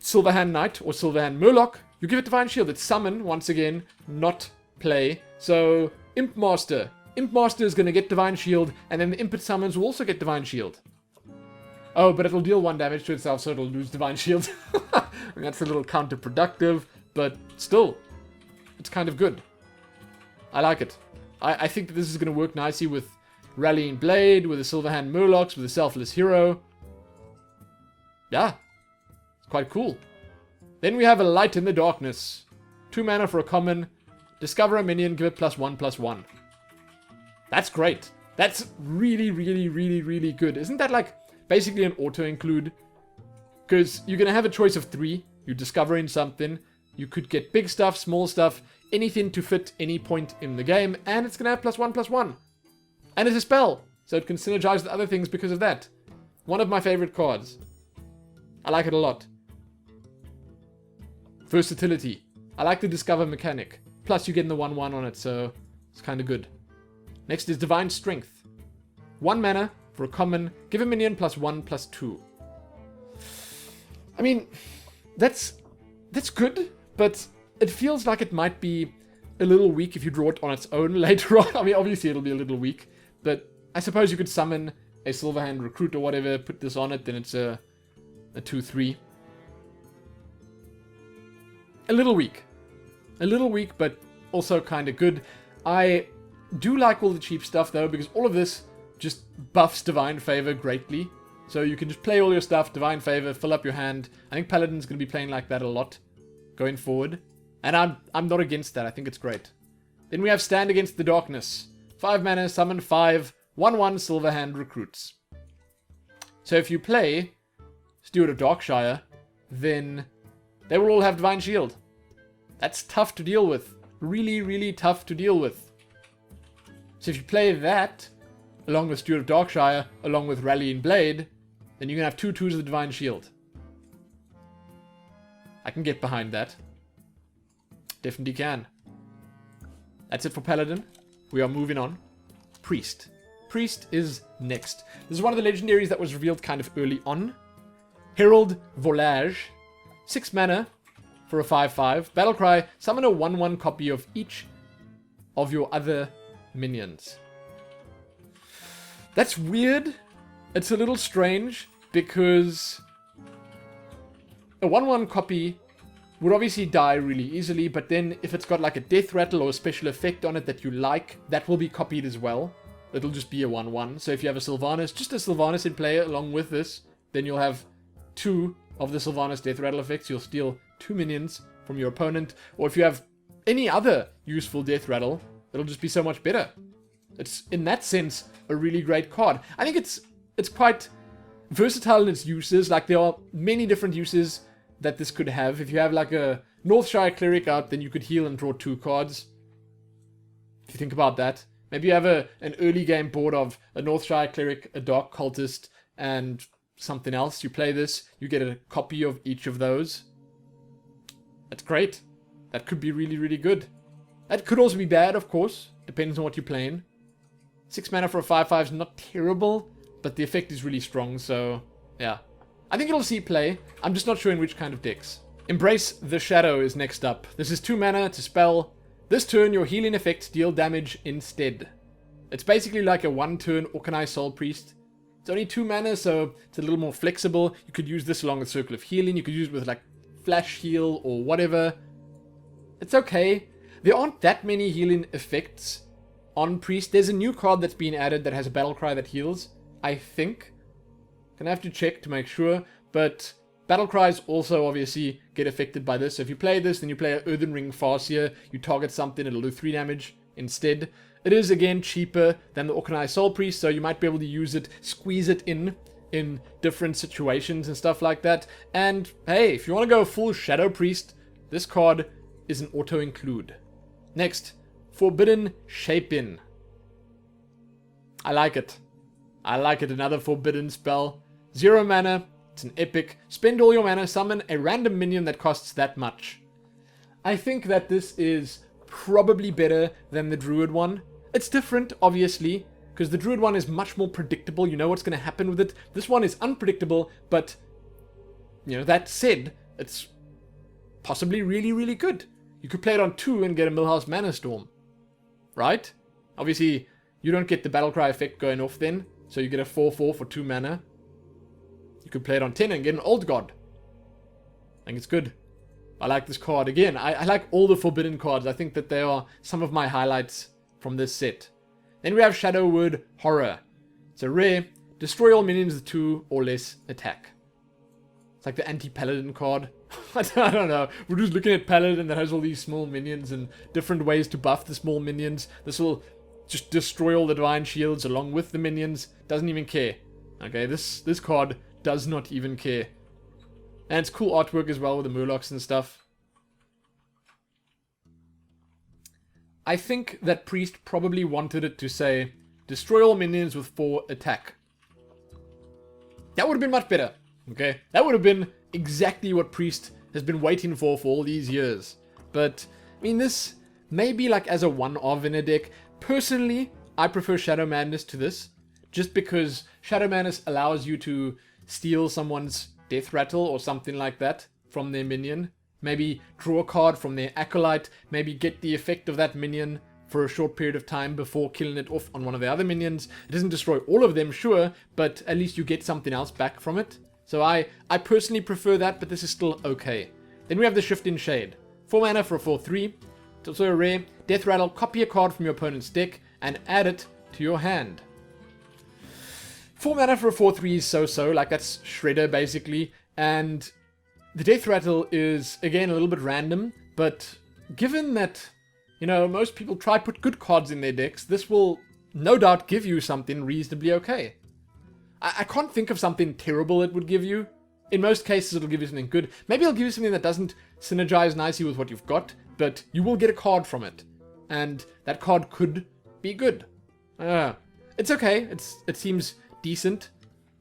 Silverhand Knight or Silverhand Murloc, you give it Divine Shield. It's summon, once again, not play. So, Imp Master. Imp Master is going to get Divine Shield, and then the Imp it summons will also get Divine Shield. Oh, but it'll deal 1 damage to itself, so it'll lose Divine Shield. I mean, that's a little counterproductive, but still, it's kind of good. I like it. I think that this is going to work nicely with Rallying Blade, with the Silverhand Murlocs, with the Selfless Hero. Yeah, it's quite cool. Then we have a Light in the Darkness. 2 mana for a common. Discover a minion, give it +1/+1. That's great. That's really, really, really, really good. Isn't that like basically an auto-include? Because you're going to have a choice of 3. You're discovering something. You could get big stuff, small stuff, anything to fit any point in the game, and it's going to have +1/+1. And it's a spell, so it can synergize with other things because of that. One of my favorite cards. I like it a lot. Versatility. I like the Discover mechanic. Plus, you're getting the 1/1 on it, so it's kind of good. Next is Divine Strength. 1 mana for a common. Give a minion +1/+2. I mean, that's good, but it feels like it might be a little weak if you draw it on its own later on. I mean, obviously it'll be a little weak, but I suppose you could summon a Silverhand Recruit or whatever, put this on it, then it's a 2/3. A little weak. A little weak, but also kind of good. I do like all the cheap stuff, though, because all of this just buffs Divine Favor greatly. So you can just play all your stuff, Divine Favor, fill up your hand. I think Paladin's going to be playing like that a lot going forward. And I'm not against that. I think it's great. Then we have Stand Against the Darkness. 5 mana, summon 5, 1/1 Silverhand Recruits. So if you play Steward of Darkshire, then they will all have Divine Shield. That's tough to deal with. Really, really tough to deal with. So if you play that, along with Steward of Darkshire, along with Rallying Blade, then you're going to have 2/2s of the Divine Shield. I can get behind that. Definitely can. That's it for Paladin. We are moving on. Priest. Priest is next. This is one of the legendaries that was revealed kind of early on. Herald Volage. 6 mana for a 5/5. Battlecry. Summon a 1/1 copy of each of your other minions. That's weird. It's a little strange because a 1/1 copy would obviously die really easily, but then if it's got like a death rattle or a special effect on it that you like, that will be copied as well. It'll just be a 1/1. So if you have a Sylvanas, just a Sylvanas in play along with this, then you'll have 2 of the Sylvanas death rattle effects. You'll steal 2 minions from your opponent. Or if you have any other useful death rattle, it'll just be so much better. It's, in that sense, a really great card. I think it's quite versatile in its uses. Like, there are many different uses that this could have. If you have like a Northshire Cleric out, then you could heal and draw 2 cards. If you think about that. Maybe you have an early game board of a Northshire Cleric, a Dark Cultist, and something else. You play this, you get a copy of each of those. That's great. That could be really, really good. That could also be bad, of course. Depends on what you're playing. 6 mana for a 5/5 is not terrible, but the effect is really strong, so yeah. I think it'll see play. I'm just not sure in which kind of decks. Embrace the Shadow is next up. This is 2 mana to spell. This turn, your healing effects deal damage instead. It's basically like a 1-turn Organized Soul Priest. It's only 2 mana, so it's a little more flexible. You could use this along with Circle of Healing. You could use it with like Flash Heal or whatever. It's okay. There aren't that many healing effects on Priest. There's a new card that's been added that has a battle cry that heals, I think. Gonna have to check to make sure, but battle cries also obviously get affected by this. So if you play this, then you play an Earthen Ring Farseer, you target something, it'll do 3 damage instead. It is again cheaper than the Organized Soul Priest, so you might be able to use it, squeeze it in different situations and stuff like that. And hey, if you want to go full Shadow Priest, this card is an auto include. Next, Forbidden Shape-In. I like it. I like it. Another forbidden spell. 0 mana. It's an epic. Spend all your mana, summon a random minion that costs that much. I think that this is probably better than the Druid one. It's different, obviously, because the Druid one is much more predictable. You know what's going to happen with it. This one is unpredictable, but, you know, that said, it's possibly really, really good. You could play it on 2 and get a Millhouse Mana Storm. Right? Obviously, you don't get the Battlecry effect going off then, so you get a 4/4 for 2 mana. You could play it on 10 and get an Old God. I think it's good. I like this card. Again, I like all the forbidden cards. I think that they are some of my highlights from this set. Then we have Shadow Word Horror. It's a rare. Destroy all minions with 2 or less attack. It's like the anti-Paladin card. I don't know. We're just looking at Paladin that has all these small minions and different ways to buff the small minions. This will just destroy all the Divine Shields along with the minions. Doesn't even care. Okay, this card does not even care. And it's cool artwork as well with the Murlocs and stuff. I think that Priest probably wanted it to say, destroy all minions with 4 attack. That would have been much better. Okay, that would have been exactly what Priest has been waiting for all these years. But, I mean, this may be like as a one-off in a deck. Personally, I prefer Shadow Madness to this. Just because Shadow Madness allows you to steal someone's Death Rattle or something like that from their minion. Maybe draw a card from their Acolyte. Maybe get the effect of that minion for a short period of time before killing it off on one of the other minions. It doesn't destroy all of them, sure, but at least you get something else back from it. So I personally prefer that, but this is still okay. Then we have the Shift in Shade. 4 mana for a 4/3. It's also a rare. Death Rattle, copy a card from your opponent's deck and add it to your hand. 4 mana for a 4/3 is so-so, like that's Shredder basically. And the Death Rattle is, again, a little bit random, but given that, you know, most people try to put good cards in their decks, this will no doubt give you something reasonably okay. I can't think of something terrible it would give you. In most cases, it'll give you something good. Maybe it'll give you something that doesn't synergize nicely with what you've got, but you will get a card from it. And that card could be good. It's okay. It seems decent.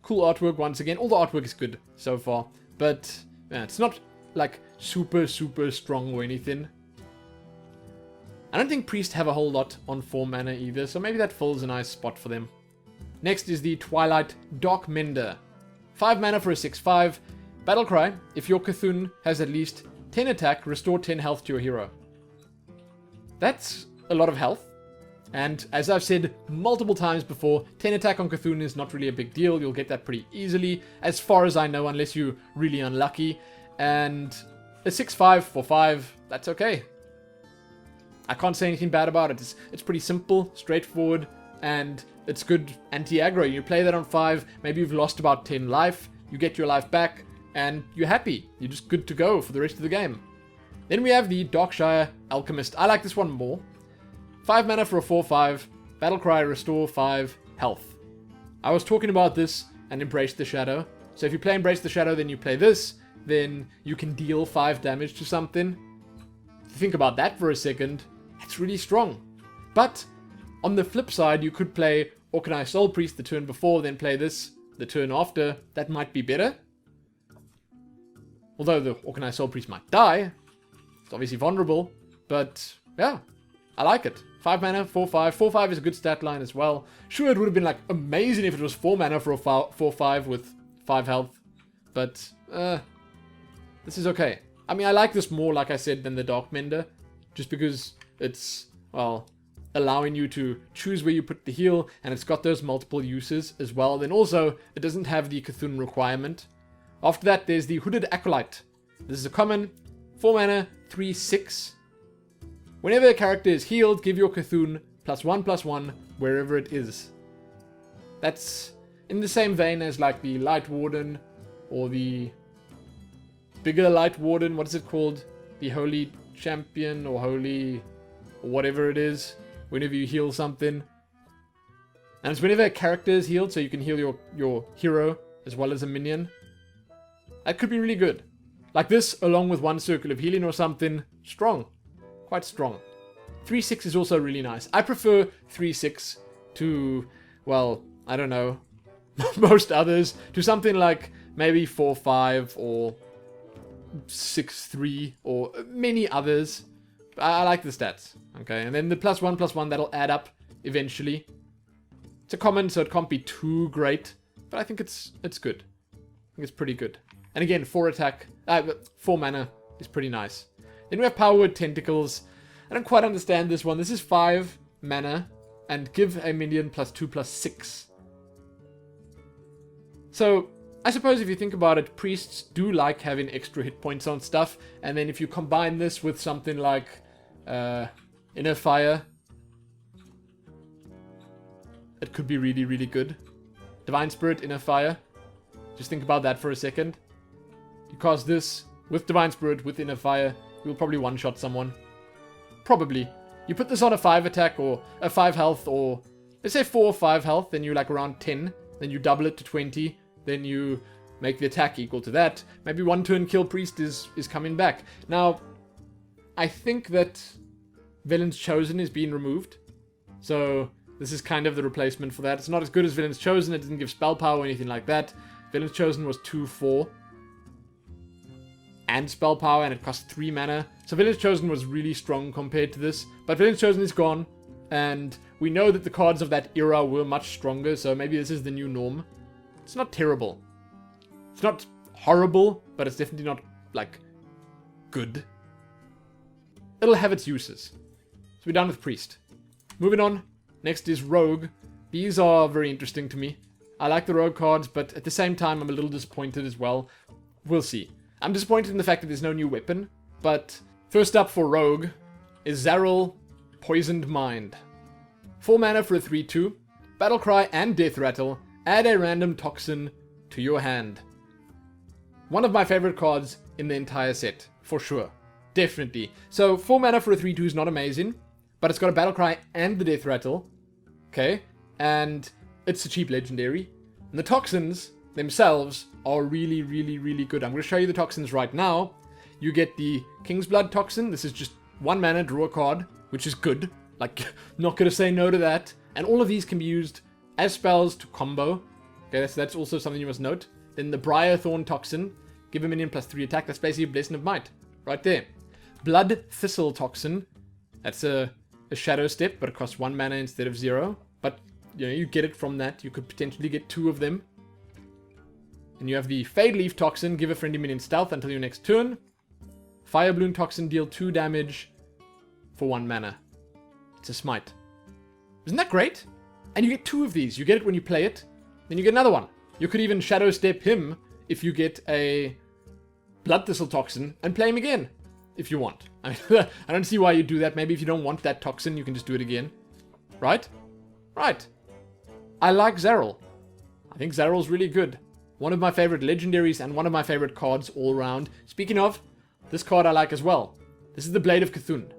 Cool artwork once again. All the artwork is good so far. But yeah, it's not like super, super strong or anything. I don't think Priest have a whole lot on 4 mana either, so maybe that fills a nice spot for them. Next is the Twilight Dark Mender. 5 mana for a 6/5. Battlecry, if your Cthulhu has at least 10 attack, restore 10 health to your hero. That's a lot of health. And as I've said multiple times before, 10 attack on Cthulhu is not really a big deal. You'll get that pretty easily, as far as I know, unless you're really unlucky. And a 6/5 for 5, that's okay. I can't say anything bad about it. It's pretty simple, straightforward, and it's good anti-aggro. You play that on 5, maybe you've lost about 10 life, you get your life back, and you're happy. You're just good to go for the rest of the game. Then we have the Darkshire Alchemist. I like this one more. 5 mana for a 4/5. Battlecry, restore 5 health. I was talking about this and Embrace the Shadow. So if you play Embrace the Shadow, then you play this, then you can deal 5 damage to something. If you think about that for a second, that's really strong. But On the flip side, you could play Organized Soul Priest the turn before, then play this the turn after. That might be better. Although the Organized Soul Priest might die. It's obviously vulnerable. But, yeah. I like it. 5 mana, 4/5. 4/5 is a good stat line as well. Sure, it would have been like amazing if it was 4 mana for a 4/5 with 5 health. But, this is okay. I mean, I like this more, like I said, than the Dark Mender. Just because it's, well, allowing you to choose where you put the heal, and it's got those multiple uses as well. Then also, it doesn't have the Cthulhu requirement. After that, there's the Hooded Acolyte. This is a common, 4 mana, 3/6. Whenever a character is healed, give your Cthulhu +1/+1 wherever it is. That's in the same vein as like the Light Warden, or the bigger Light Warden, what is it called? The Holy Champion, or Holy, or whatever it is. Whenever you heal something. And it's whenever a character is healed, so you can heal your hero as well as a minion. That could be really good. Like this, along with 1 circle of healing or something. Strong. Quite strong. 3/6 is also really nice. I prefer 3/6 to, well, I don't know, most others. To something like maybe 4/5 or 6/3 or many others. I like the stats, okay? And then the +1/+1, that'll add up eventually. It's a common, so it can't be too great, but I think it's good. I think it's pretty good. And again, 4 attack, 4 mana is pretty nice. Then we have Power Word Tentacles. I don't quite understand this one. This is 5 mana, and give a minion +2/+6. So, I suppose if you think about it, priests do like having extra hit points on stuff, and then if you combine this with something like Inner Fire, it could be really, really good. Divine Spirit, Inner Fire. Just think about that for a second. You cast this with Divine Spirit, with Inner Fire, you'll probably one-shot someone. Probably. You put this on a 5 attack, or a 5 health, or let's say 4 or 5 health, then you're like around 10, then you double it to 20, then you make the attack equal to that. Maybe 1 turn kill priest is coming back. Now, I think that Villain's Chosen is being removed. So, this is kind of the replacement for that. It's not as good as Villain's Chosen. It doesn't give spell power or anything like that. Villain's Chosen was 2/4. And spell power, and it cost 3 mana. So Villain's Chosen was really strong compared to this. But Villain's Chosen is gone. And we know that the cards of that era were much stronger. So maybe this is the new norm. It's not terrible. It's not horrible, but it's definitely not, like, good. It'll have its uses. So we're done with Priest. Moving on. Next is Rogue. These are very interesting to me. I like the Rogue cards, but at the same time, I'm a little disappointed as well. We'll see. I'm disappointed in the fact that there's no new weapon. But first up for Rogue is Zarel, Poisoned Mind. 4 mana for a 3/2. Battlecry and Death Rattle. Add a random toxin to your hand. One of my favorite cards in the entire set, for sure. Definitely. So, 4 mana for a 3/2 is not amazing, but it's got a Battlecry and the Death Rattle. Okay? And it's a cheap legendary. And the toxins themselves are really, really, really good. I'm going to show you the toxins right now. You get the King's Blood toxin. This is just 1 mana, draw a card, which is good. Like, not going to say no to that. And all of these can be used as spells to combo. Okay, that's also something you must note. Then the Briarthorn toxin. Give a minion +3 attack. That's basically a Blessing of Might. Right there. Blood Thistle toxin. That's a Shadow Step, but it costs 1 mana instead of 0. But, you know, you get it from that. You could potentially get 2 of them. And you have the Fade Leaf toxin. Give a friendly minion stealth until your next turn. Fire Bloom toxin. Deal 2 damage for 1 mana. It's a smite. Isn't that great? And you get 2 of these. You get it when you play it. Then you get another one. You could even Shadow Step him if you get a Blood Thistle toxin and play him again if you want. I mean, I don't see why you do that. Maybe if you don't want that toxin, you can just do it again. Right? Right. I like Zarel. I think Zarel's really good. One of my favorite legendaries and one of my favorite cards all around. Speaking of, this card I like as well. This is the Blade of Cthulhu.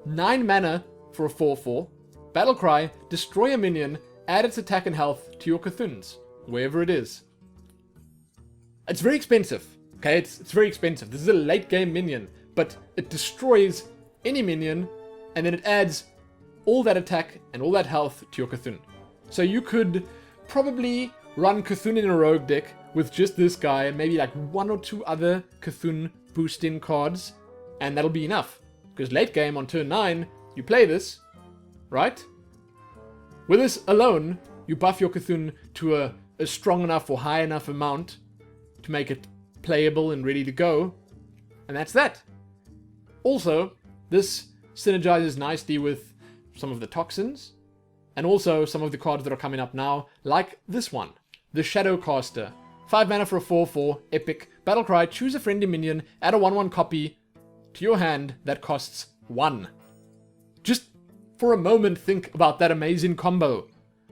9 mana for a 4/4. Battlecry, destroy a minion, add its attack and health to your Cthulhu's, wherever it is. It's very expensive. Okay, it's very expensive. This is a late game minion, but it destroys any minion, and then it adds all that attack and all that health to your Cthulhu. So you could probably run Cthulhu in a rogue deck with just this guy and maybe like 1 or 2 other Cthulhu boost-in cards, and that'll be enough. Because late game on turn 9, you play this, right? With this alone, you buff your Cthulhu to a strong enough or high enough amount to make it playable and ready to go, and that's that. Also, this synergizes nicely with some of the toxins, and also some of the cards that are coming up now, like this one, the Shadowcaster. 5 mana for a 4/4, epic, battlecry, choose a friendly minion, add a 1/1 copy to your hand that costs 1. Just for a moment think about that amazing combo.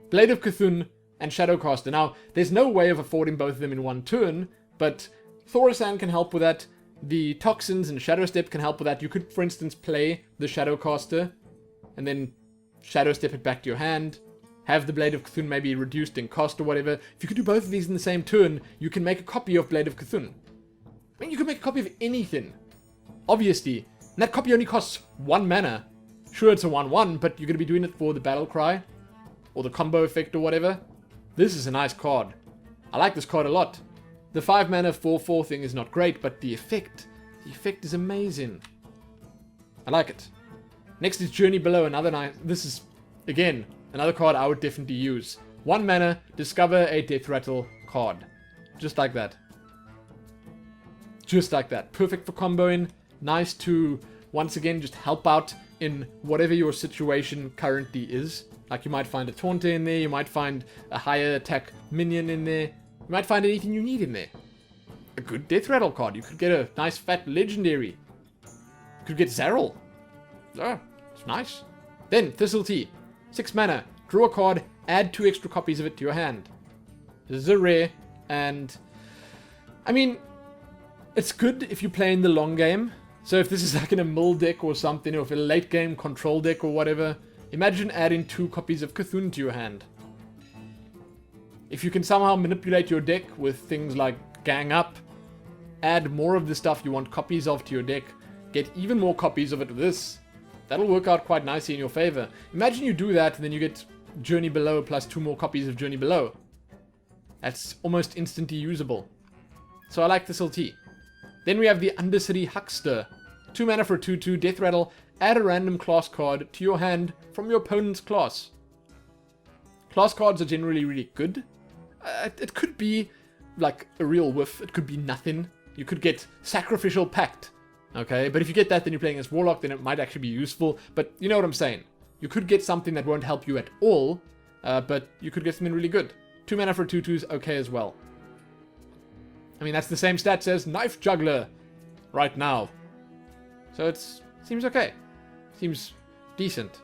Blade of Cthulhu and Shadowcaster. Now, there's no way of affording both of them in one turn, but Thaurissan can help with that. The Toxins and Shadow Step can help with that. You could, for instance, play the Shadowcaster and then Shadow Step it back to your hand. Have the Blade of Cthulhu maybe reduced in cost or whatever. If you could do both of these in the same turn, you can make a copy of Blade of Cthulhu. I mean, you can make a copy of anything. Obviously. And that copy only costs 1 mana. Sure, it's a 1/1, but you're going to be doing it for the battle cry or the combo effect or whatever. This is a nice card. I like this card a lot. The 5 mana 4/4 thing is not great, but the effect is amazing. I like it. Next is Journey Below, another nice. This is, again, another card I would definitely use. 1 mana, discover a Death Rattle card. Just like that. Just like that. Perfect for comboing. Nice to, once again, just help out in whatever your situation currently is. Like you might find a Taunter in there, you might find a higher attack minion in there, you might find anything you need in there. A good Death Rattle card. You could get a nice fat legendary. You could get Zarel. Oh, it's nice. Then, Thistle Tea. 6 mana. Draw a card, add 2 extra copies of it to your hand. This is a rare, and I mean, it's good if you play in the long game. So if this is like in a mill deck or something, or if a late game control deck or whatever, imagine adding 2 copies of Cthulhu to your hand. If you can somehow manipulate your deck with things like Gang Up, add more of the stuff you want copies of to your deck, get even more copies of it with this, that'll work out quite nicely in your favor. Imagine you do that and then you get Journey Below plus 2 more copies of Journey Below. That's almost instantly usable. So I like this LT. Then we have the Undercity Huckster. 2 mana for a 2/2, Death Rattle, add a random class card to your hand from your opponent's class. Class cards are generally really good. It could be like a real whiff, it could be nothing. You could get Sacrificial Pact, okay? But if you get that, then you're playing as Warlock, then it might actually be useful. But you know what I'm saying. You could get something that won't help you at all, but you could get something really good. 2 mana for a 2/2 is okay as well. I mean, that's the same stats as Knife Juggler right now. So it seems okay. Seems decent.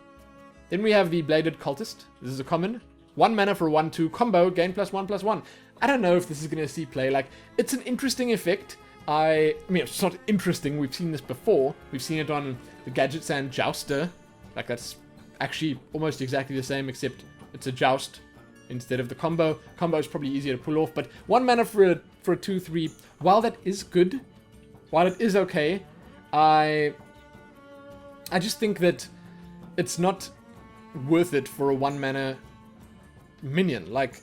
Then we have the Bladed Cultist. This is a common. 1 mana for a 1/2 combo, gain +1/+1. I don't know if this is going to see play. Like, it's an interesting effect. I mean, it's not interesting. We've seen this before. We've seen it on the Gadgets and Jouster. Like, that's actually almost exactly the same, except it's a Joust instead of the combo. Combo is probably easier to pull off, but 1 mana for a 2/3. While that is good, while it is okay, I just think that it's not worth it for a 1 mana minion. Like,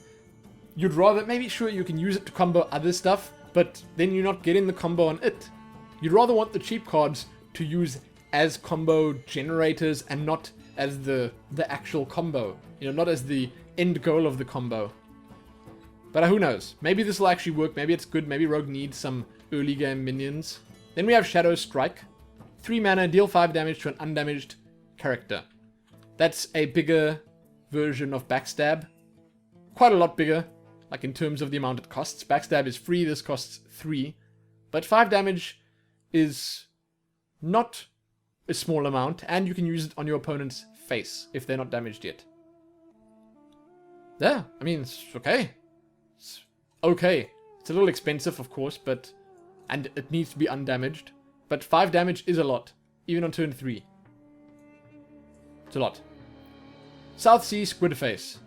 you'd rather, maybe sure you can use it to combo other stuff, but then you're not getting the combo on it. You'd rather want the cheap cards to use as combo generators and not as the actual combo. You know, not as the end goal of the combo. But who knows? Maybe this will actually work. Maybe it's good. Maybe Rogue needs some early game minions. Then we have Shadow Strike. 3 mana, deal 5 damage to an undamaged character. That's a bigger version of Backstab. Quite a lot bigger, like in terms of the amount it costs. Backstab is free, this costs 3. But 5 damage is not a small amount, and you can use it on your opponent's face if they're not damaged yet. Yeah, I mean, it's okay. It's okay. It's a little expensive, of course, but... and it needs to be undamaged. But 5 damage is a lot, even on turn 3. It's a lot. South Sea Squidface.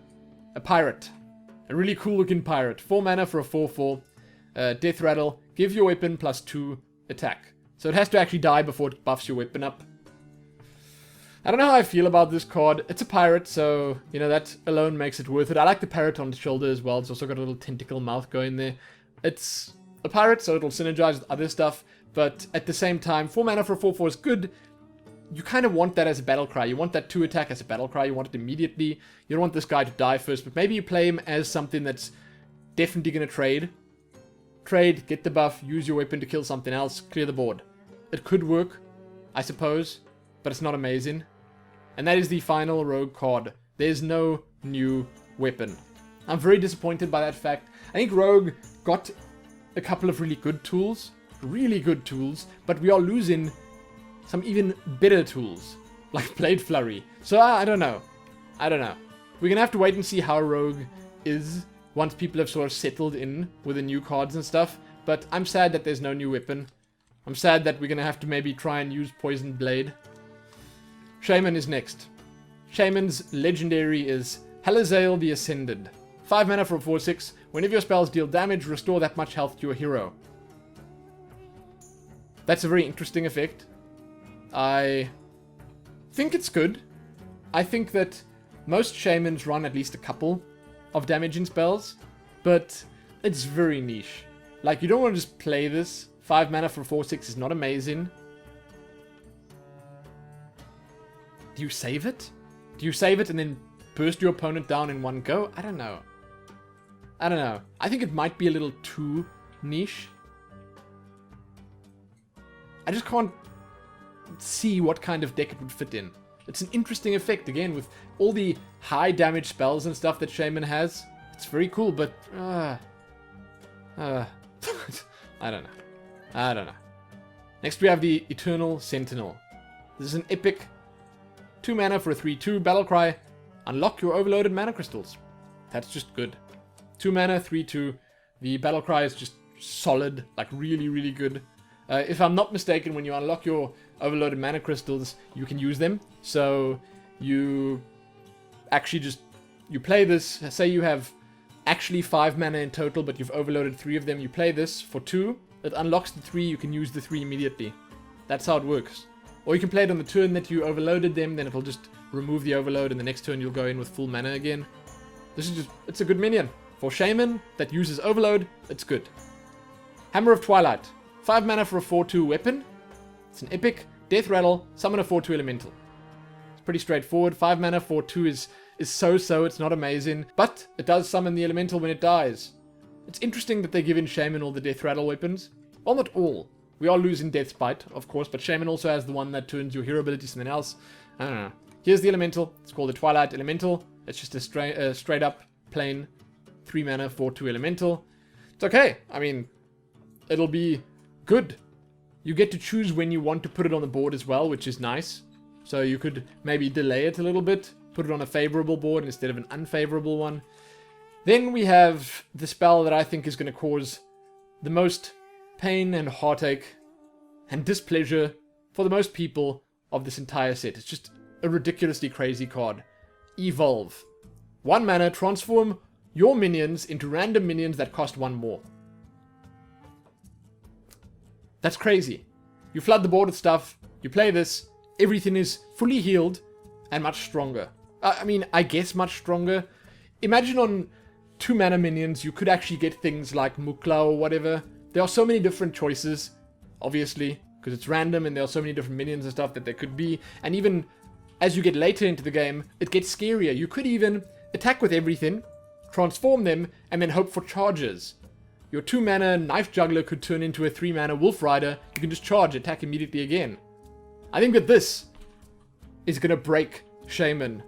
A pirate. A really cool looking pirate. 4 mana for a 4/4. Death Rattle. Give your weapon +2 attack. So it has to actually die before it buffs your weapon up. I don't know how I feel about this card. It's a pirate, so, you know, that alone makes it worth it. I like the parrot on the shoulder as well. It's also got a little tentacle mouth going there. It's a pirate, so it'll synergize with other stuff. But at the same time, 4 mana for a 4/4 is good. You kind of want that as a battle cry. You want that 2 attack as a battle cry. You want it immediately. You don't want this guy to die first, but maybe you play him as something that's definitely going to trade. Trade, get the buff, use your weapon to kill something else, clear the board. It could work, I suppose, but it's not amazing. And that is the final rogue card. There's no new weapon. I'm very disappointed by that fact. I think rogue got a couple of really good tools, but we are losing some even better tools, like Blade Flurry. So I don't know. We're going to have to wait and see how rogue is once people have sort of settled in with the new cards and stuff. But I'm sad that there's no new weapon. I'm sad that we're going to have to maybe try and use Poison Blade. Shaman is next. Shaman's legendary is Halazael the Ascended. 5 mana for a 4/6. Whenever your spells deal damage, restore that much health to your hero. That's a very interesting effect. I think it's good. I think that most shamans run at least a couple of damaging spells, but it's very niche. Like, you don't want to just play this. 5 mana for 4/6 is not amazing. Do you save it? Do you save it and then burst your opponent down in one go? I don't know. I think it might be a little too niche. I just can't see what kind of deck it would fit in. It's an interesting effect, again, with all the high damage spells and stuff that Shaman has. It's very cool, but I don't know. Next we have the Eternal Sentinel. This is an epic 2 mana for a 3/2 battle cry. Unlock your overloaded mana crystals. That's just good. 2 mana, 3/2. The battle cry is just solid, like really, really good. If I'm not mistaken, when you unlock your overloaded mana crystals, you can use them. So you actually just, you play this, say you have actually 5 mana in total, but you've overloaded 3 of them. You play this for 2, it unlocks the 3, you can use the 3 immediately. That's how it works. Or you can play it on the turn that you overloaded them, then it'll just remove the overload, and the next turn you'll go in with full mana again. This is just, it's a good minion. For Shaman that uses overload, it's good. Hammer of Twilight. 5 mana for a 4/2 weapon. It's an epic. Death Rattle. Summon a 4/2 elemental. It's pretty straightforward. 5 mana 4/2 is so-so. It's not amazing. But it does summon the elemental when it dies. It's interesting that they're giving Shaman all the Death Rattle weapons. Well, not all. We are losing Death Spite, of course, but Shaman also has the one that turns your hero ability to something else. I don't know. Here's the elemental. It's called the Twilight Elemental. It's just a straight up plain 3 mana 4/2 elemental. It's okay. I mean, it'll be good. You get to choose when you want to put it on the board as well, which is nice. So you could maybe delay it a little bit, put it on a favorable board instead of an unfavorable one. Then we have the spell that I think is going to cause the most pain and heartache and displeasure for the most people of this entire set. It's just a ridiculously crazy card. Evolve. 1 mana, transform your minions into random minions that cost 1 more. That's crazy. You flood the board with stuff, you play this, everything is fully healed and much stronger. I mean, I guess much stronger. Imagine on 2 mana minions, you could actually get things like Mukla or whatever. There are so many different choices, obviously, because it's random and there are so many different minions and stuff that there could be. And even as you get later into the game, it gets scarier. You could even attack with everything, transform them, and then hope for charges. Your 2 mana Knife Juggler could turn into a 3 mana Wolf Rider. You can just charge, attack immediately again. I think that this is going to break Shaman.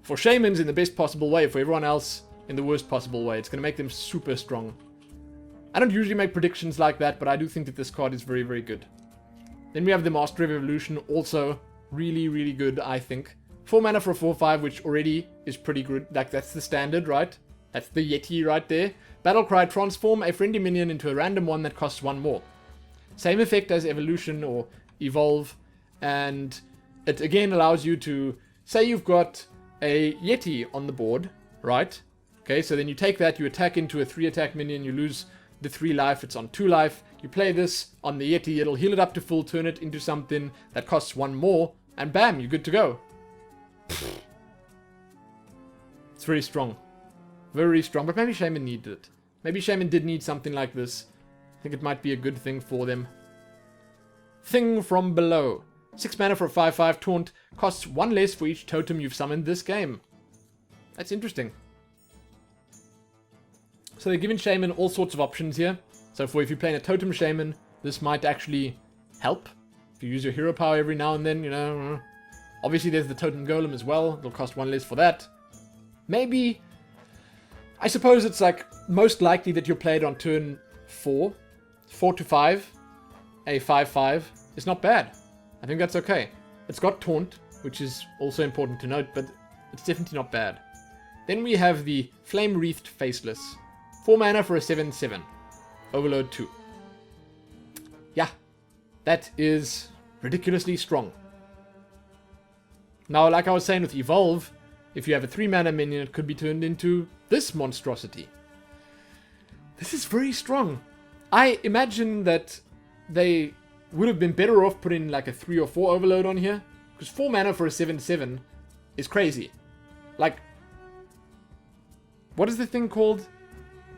For Shamans in the best possible way, for everyone else in the worst possible way. It's going to make them super strong. I don't usually make predictions like that, but I do think that this card is very, very good. Then we have the Master of Evolution, also really, really good, I think. 4 mana for a 4/5, which already is pretty good. Like, that's the standard, right? That's the Yeti right there. Battlecry, transform a friendly minion into a random one that costs 1 more. Same effect as Evolution or Evolve, and it again allows you to, say you've got a Yeti on the board, right? Okay, so then you take that, you attack into a 3 attack minion, you lose the 3 life, it's on 2 life. You play this on the Yeti, it'll heal it up to full, turn it into something that costs 1 more, And bam, you're good to go. It's very strong. Very strong. But maybe Shaman needed it. Maybe Shaman did need something like this. I think it might be a good thing for them. Thing from below. 6 mana for a 5/5 taunt. Costs 1 less for each totem you've summoned this game. That's interesting. So they're giving Shaman all sorts of options here. So for if you're playing a totem Shaman, this might actually help. If you use your hero power every now and then, you know. Obviously there's the totem golem as well. It'll cost 1 less for that. Maybe, I suppose it's like most likely that you'll play it on turn 4. 4 to 5. A 5/5 is not bad. I think that's okay. It's got taunt, which is also important to note, but it's definitely not bad. Then we have the Flame Wreathed Faceless. 4 mana for a 7/7. Overload 2. Yeah, that is ridiculously strong. Now, like I was saying with Evolve, if you have a 3 mana minion, it could be turned into this monstrosity. This is very strong. I imagine that they would have been better off putting like a 3 or 4 overload on here. Because 4 mana for a 7/7 is crazy. Like, what is the thing called?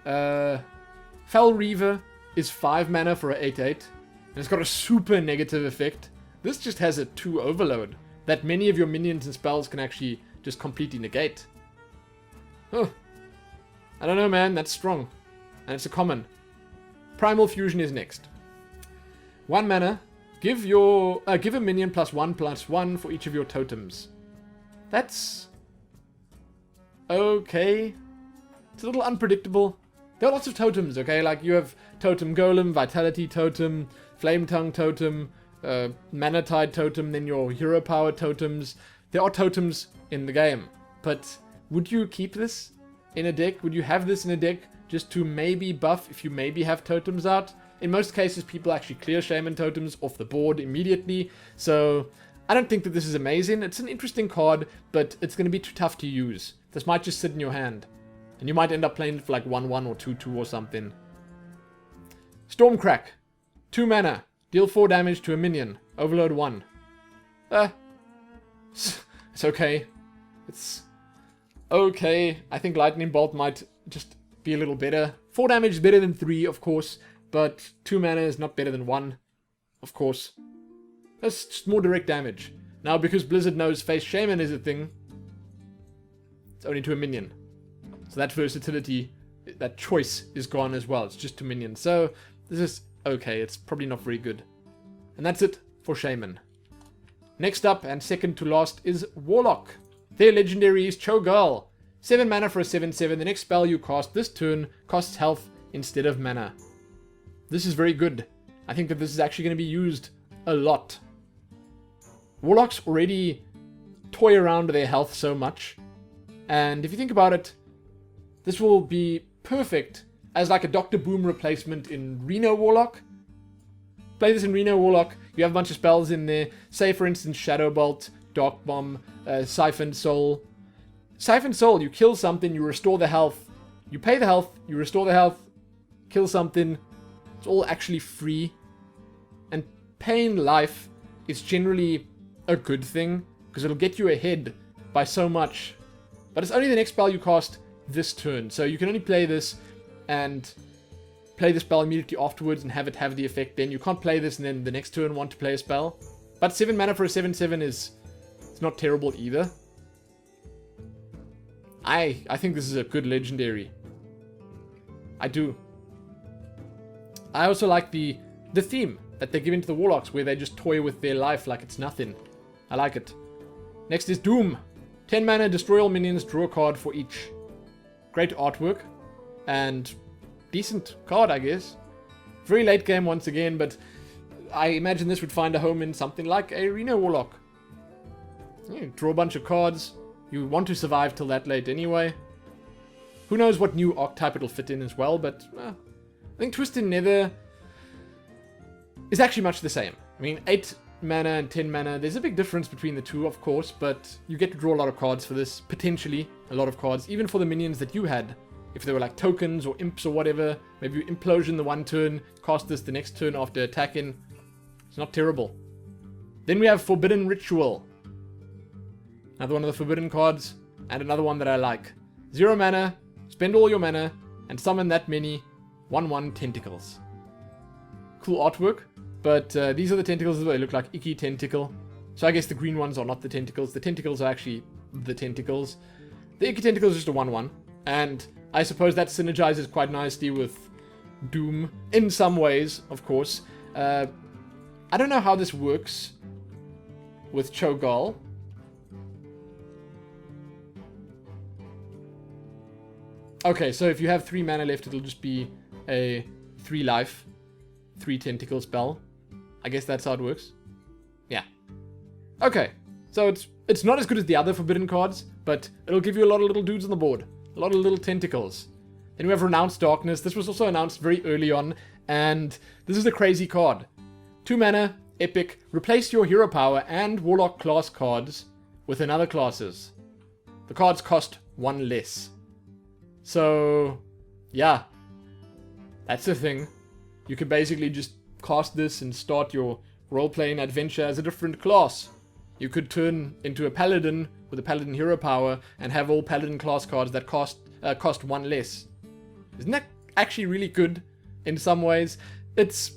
Fel Reaver is 5 mana for a 8/8. And it's got a super negative effect. This just has a 2 overload that many of your minions and spells can actually just completely negate. Oh, I don't know, man. That's strong. And it's a common. Primal Fusion is next. 1 mana. Give a minion +1/+1 for each of your totems. That's okay. It's a little unpredictable. There are lots of totems, okay? Like you have Totem Golem, Vitality Totem, Flame Tongue Totem, Mana Tide Totem, then your Hero Power Totems. There are totems in the game. But would you keep this in a deck? Would you have this in a deck just to maybe buff if you maybe have totems out? In most cases, people actually clear Shaman totems off the board immediately. So I don't think that this is amazing. It's an interesting card, but it's going to be too tough to use. This might just sit in your hand. And you might end up playing it for like 1/1 or 2/2 or something. Stormcrack. 2 mana. Deal 4 damage to a minion. Overload 1. It's okay. It's okay. I think Lightning Bolt might just be a little better. 4 damage is better than 3, of course. But 2 mana is not better than 1. Of course. That's just more direct damage. Now, because Blizzard knows Face Shaman is a thing, it's only to a minion. So that versatility, that choice is gone as well. It's just to minions. So this is okay. It's probably not very good. And that's it for Shaman. Next up, and second to last, is Warlock. Their legendary is Cho'Gall. 7 mana for a 7/7. The next spell you cast this turn costs health instead of mana. This is very good. I think that this is actually going to be used a lot. Warlocks already toy around with their health so much. And if you think about it, this will be perfect as like a Dr. Boom replacement in Reno Warlock. Play this in Reno Warlock. You have a bunch of spells in there. Say, for instance, Shadow Bolt, Dark Bomb, Siphoned Soul. Siphoned Soul, you kill something, you restore the health. You pay the health, you restore the health, kill something. It's all actually free. And paying life is generally a good thing, because it'll get you ahead by so much. But it's only the next spell you cast this turn. So you can only play this and play the spell immediately afterwards and have it have the effect then. You can't play this and then the next turn want to play a spell. But 7 mana for a 7/7 it's not terrible either. I think this is a good legendary. I do. I also like the theme that they give into the Warlocks, where they just toy with their life like it's nothing. I like it. Next is Doom. 10 mana, destroy all minions, draw a card for each. Great artwork. And decent card, I guess. Very late game once again, but I imagine this would find a home in something like a Reno Warlock. You draw a bunch of cards. You want to survive till that late anyway. Who knows what new archetype it'll fit in as well, but I think Twisted Nether is actually much the same. I mean, 8 mana and 10 mana, there's a big difference between the two, of course, but you get to draw a lot of cards for this, potentially a lot of cards, even for the minions that you had. If they were like tokens or imps or whatever, maybe you implosion the one turn, cast this the next turn after attacking. It's not terrible. Then we have Forbidden Ritual. Another one of the forbidden cards. And another one that I like. 0 mana, spend all your mana, and summon that many 1/1 tentacles. Cool artwork, but these are the tentacles. They look like icky tentacle. So I guess the green ones are not the tentacles. The tentacles are actually the tentacles. The icky tentacle is just a 1/1. And I suppose that synergizes quite nicely with Doom. In some ways, of course. I don't know how this works with Cho'Gall. Okay, so if you have 3 mana left, it'll just be a 3 life, 3 tentacle spell. I guess that's how it works. Yeah. Okay, so it's not as good as the other forbidden cards, but it'll give you a lot of little dudes on the board. A lot of little tentacles. Then we have Renounced Darkness. This was also announced very early on, and this is a crazy card. 2 mana, epic. Replace your hero power and Warlock class cards with another classes. The cards cost 1 less. So, yeah, that's the thing. You can basically just cast this and start your role-playing adventure as a different class. You could turn into a Paladin with a Paladin hero power and have all Paladin class cards that cost 1 less. Isn't that actually really good in some ways? It's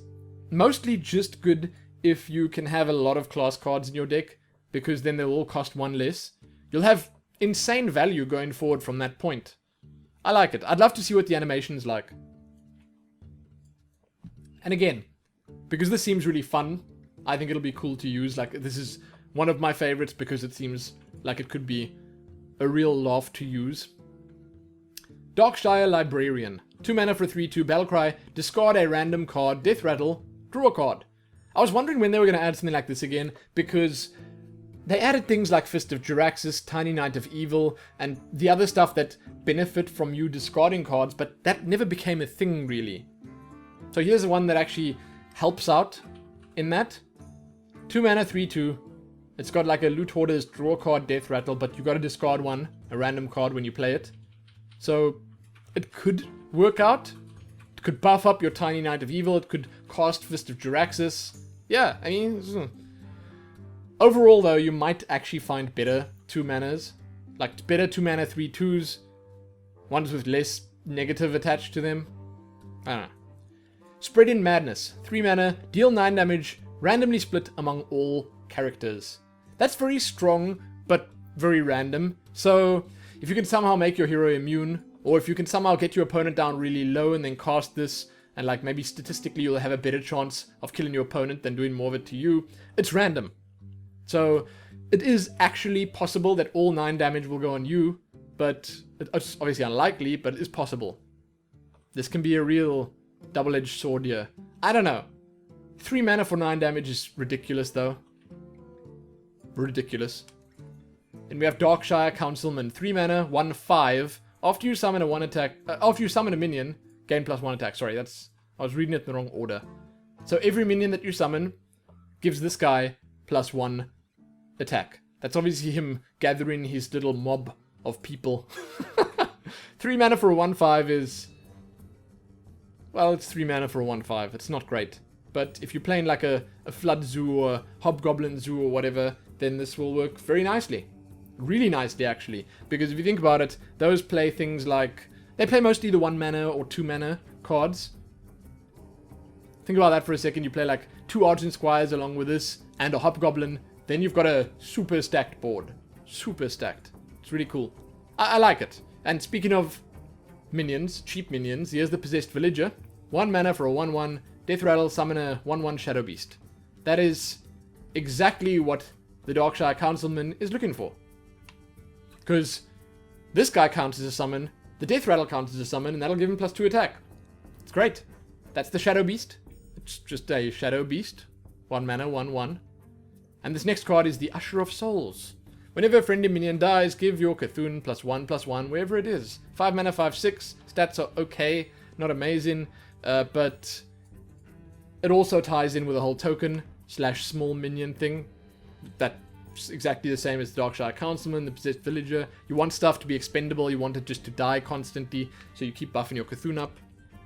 mostly just good if you can have a lot of class cards in your deck, because then they'll all cost 1 less. You'll have insane value going forward from that point. I like it. I'd love to see what the animation's like. And again, because this seems really fun, I think it'll be cool to use. Like, this is one of my favorites because it seems like it could be a real laugh to use. Darkshire Librarian. 2 mana for 3/2 Battlecry. Discard a random card. Death Rattle. Draw a card. I was wondering when they were going to add something like this again, because they added things like Fist of Jaraxxus, Tiny Knight of Evil, and the other stuff that benefit from you discarding cards, but that never became a thing, really. So here's the one that actually helps out in that. 2 mana, 3/2. It's got like a Loot Hoarder's draw card, Death Rattle, but you got to discard one, a random card when you play it. So it could work out. It could buff up your Tiny Knight of Evil. It could cast Fist of Jaraxxus. Yeah, I mean, overall, though, you might actually find better 2 manas. Like, better 2 mana 3/2s. Ones with less negative attached to them. I don't know. Spread in Madness. 3 mana, deal 9 damage, randomly split among all characters. That's very strong, but very random. So, if you can somehow make your hero immune, or if you can somehow get your opponent down really low and then cast this, and like maybe statistically you'll have a better chance of killing your opponent than doing more of it to you, it's random. So, it is actually possible that all 9 damage will go on you, but it's obviously unlikely, but it is possible. This can be a real double-edged sword here. I don't know. 3 mana for 9 damage is ridiculous, though. Ridiculous. And we have Darkshire Councilman. 3 mana, 1/5. After you summon after you summon a minion, gain +1 attack. Sorry, I was reading it in the wrong order. So every minion that you summon gives this guy +1 attack. That's obviously him gathering his little mob of people. 3 mana for a 1/5 is... Well, it's 3 mana for a 1/5. It's not great. But if you're playing like a Flood Zoo or Hobgoblin Zoo or whatever, then this will work very nicely. Really nicely, actually. Because if you think about it, those play things like... They play mostly the 1 mana or 2 mana cards. Think about that for a second. You play like 2 Argent Squires along with this and a Hobgoblin. Then you've got a super stacked board. Super stacked. It's really cool. I like it. And speaking of minions, cheap minions, here's the Possessed Villager. 1 mana for a 1/1. Death Rattle, summon a 1/1 Shadow Beast. That is exactly what the Darkshire Councilman is looking for. Because this guy counts as a summon, the Death Rattle counts as a summon, and that'll give him +2 attack. It's great. That's the Shadow Beast. It's just a Shadow Beast. 1 mana, 1/1. And this next card is the Usher of Souls. Whenever a friendly minion dies, give your Cthulhu +1/+1, wherever it is. 5 mana, 5/6. Stats are okay, not amazing, but it also ties in with a whole token / small minion thing. That's exactly the same as the Darkshire Councilman, the Possessed Villager. You want stuff to be expendable, you want it just to die constantly, so you keep buffing your Cthulhu up.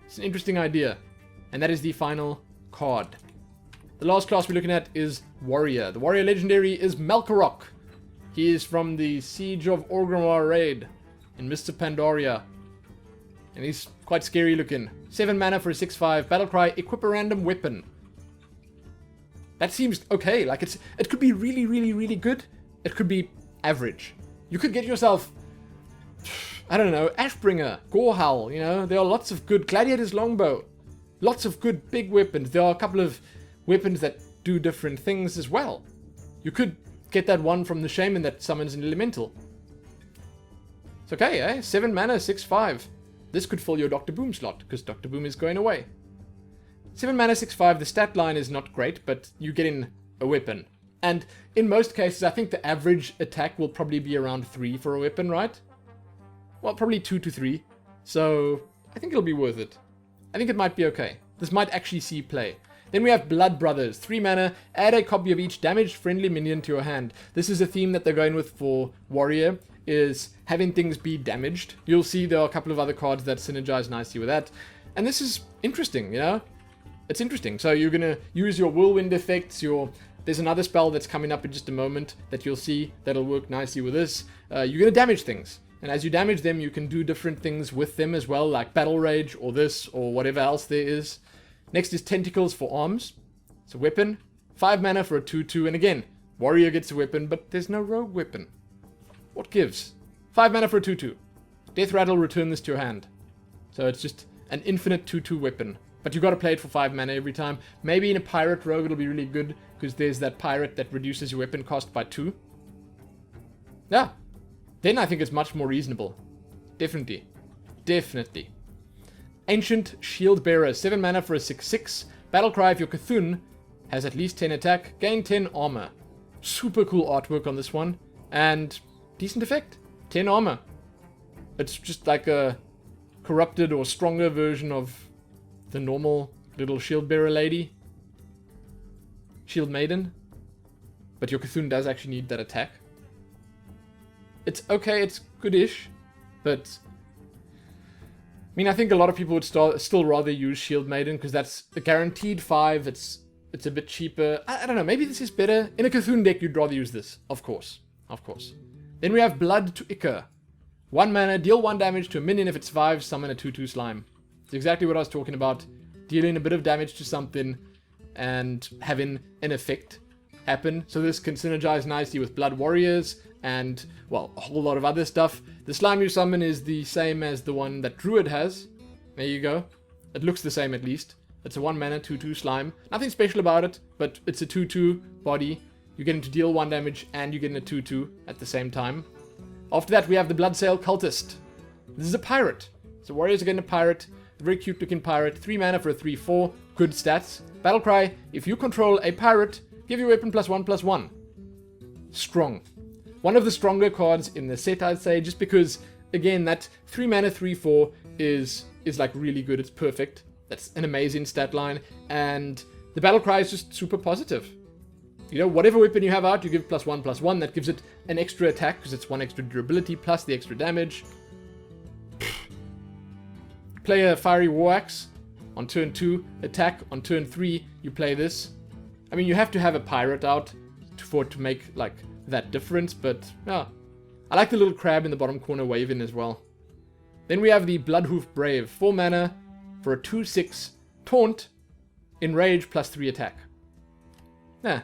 It's an interesting idea. And that is the final card. The last class we're looking at is Warrior. The Warrior Legendary is Malkarok. He is from the Siege of Orgrimmar raid in Mists of Pandaria. And he's quite scary looking. 7 mana for a 6/5. Battlecry, equip a random weapon. That seems okay. Like, it could be really, really, really good. It could be average. You could get yourself, I don't know, Ashbringer, Gorehowl, you know. There are lots of good Gladiator's Longbow. Lots of good big weapons. There are a couple of weapons that do different things as well. You could get that one from the Shaman that summons an elemental. It's okay, eh? 7 mana, 6/5. This could fill your Dr. Boom slot, because Dr. Boom is going away. 7 mana, 6/5, the stat line is not great, but you get in a weapon. And in most cases, I think the average attack will probably be around 3 for a weapon, right? Well, probably 2 to 3. So, I think it'll be worth it. I think it might be okay. This might actually see play. Then we have Blood Brothers. 3 mana, add a copy of each damaged friendly minion to your hand. This is a theme that they're going with for Warrior, is having things be damaged. You'll see there are a couple of other cards that synergize nicely with that. And this is interesting, you know? It's interesting. So you're going to use your Whirlwind effects, there's another spell that's coming up in just a moment that you'll see that'll work nicely with this. You're going to damage things. And as you damage them, you can do different things with them as well, like Battle Rage or this or whatever else there is. Next is Tentacles for Arms. It's a weapon. 5 mana for a 2/2. And again, Warrior gets a weapon, but there's no rogue weapon. What gives? 5 mana for a 2/2. Death Rattle, return this to your hand. So it's just an infinite 2/2 weapon. But you got to play it for 5 mana every time. Maybe in a Pirate Rogue it'll be really good, because there's that Pirate that reduces your weapon cost by 2. Yeah. Then I think it's much more reasonable. Definitely. Definitely. Ancient Shield Bearer. 7 mana for a 6/6. Battlecry, if your Cthulhu has at least 10 attack, gain 10 armor. Super cool artwork on this one. And decent effect. 10 armor. It's just like a corrupted or stronger version of the normal little shield bearer lady. Shield maiden. But your Cthulhu does actually need that attack. It's okay, it's goodish. But I mean, I think a lot of people would still rather use Shield Maiden, because that's a guaranteed 5. It's a bit cheaper. I don't know, maybe this is better. In a Cthulhu deck, you'd rather use this. Of course. Of course. Then we have Blood to Ichor. 1 mana, deal 1 damage to a minion if it's 5, summon a 2/2 slime. It's exactly what I was talking about. Dealing a bit of damage to something and having an effect happen. So this can synergize nicely with Blood Warriors and, well, a whole lot of other stuff. The slime you summon is the same as the one that Druid has. There you go. It looks the same at least. It's a 1 mana 2/2 slime. Nothing special about it, but it's a 2/2 body. You get him to deal 1 damage and you get in a 2/2 at the same time. After that, we have the Bloodsail Cultist. This is a pirate. So warriors are getting a pirate. A very cute looking pirate. 3 mana for a 3/4. Good stats. Battlecry, if you control a pirate, give your weapon +1/+1. Strong. One of the stronger cards in the set, I'd say, just because, again, that 3 mana 3/4 is like really good. It's perfect. That's an amazing stat line. And the Battlecry is just super positive. You know, whatever weapon you have out, you give +1/+1. That gives it an extra attack, because it's 1 extra durability plus the extra damage. Play a Fiery War Axe on turn 2. Attack on turn 3. You play this. I mean, you have to have a pirate out for it to make, like, that difference. But, yeah. I like the little crab in the bottom corner waving as well. Then we have the Bloodhoof Brave. 4 mana for a 2/6. Taunt. Enrage +3 attack. Yeah.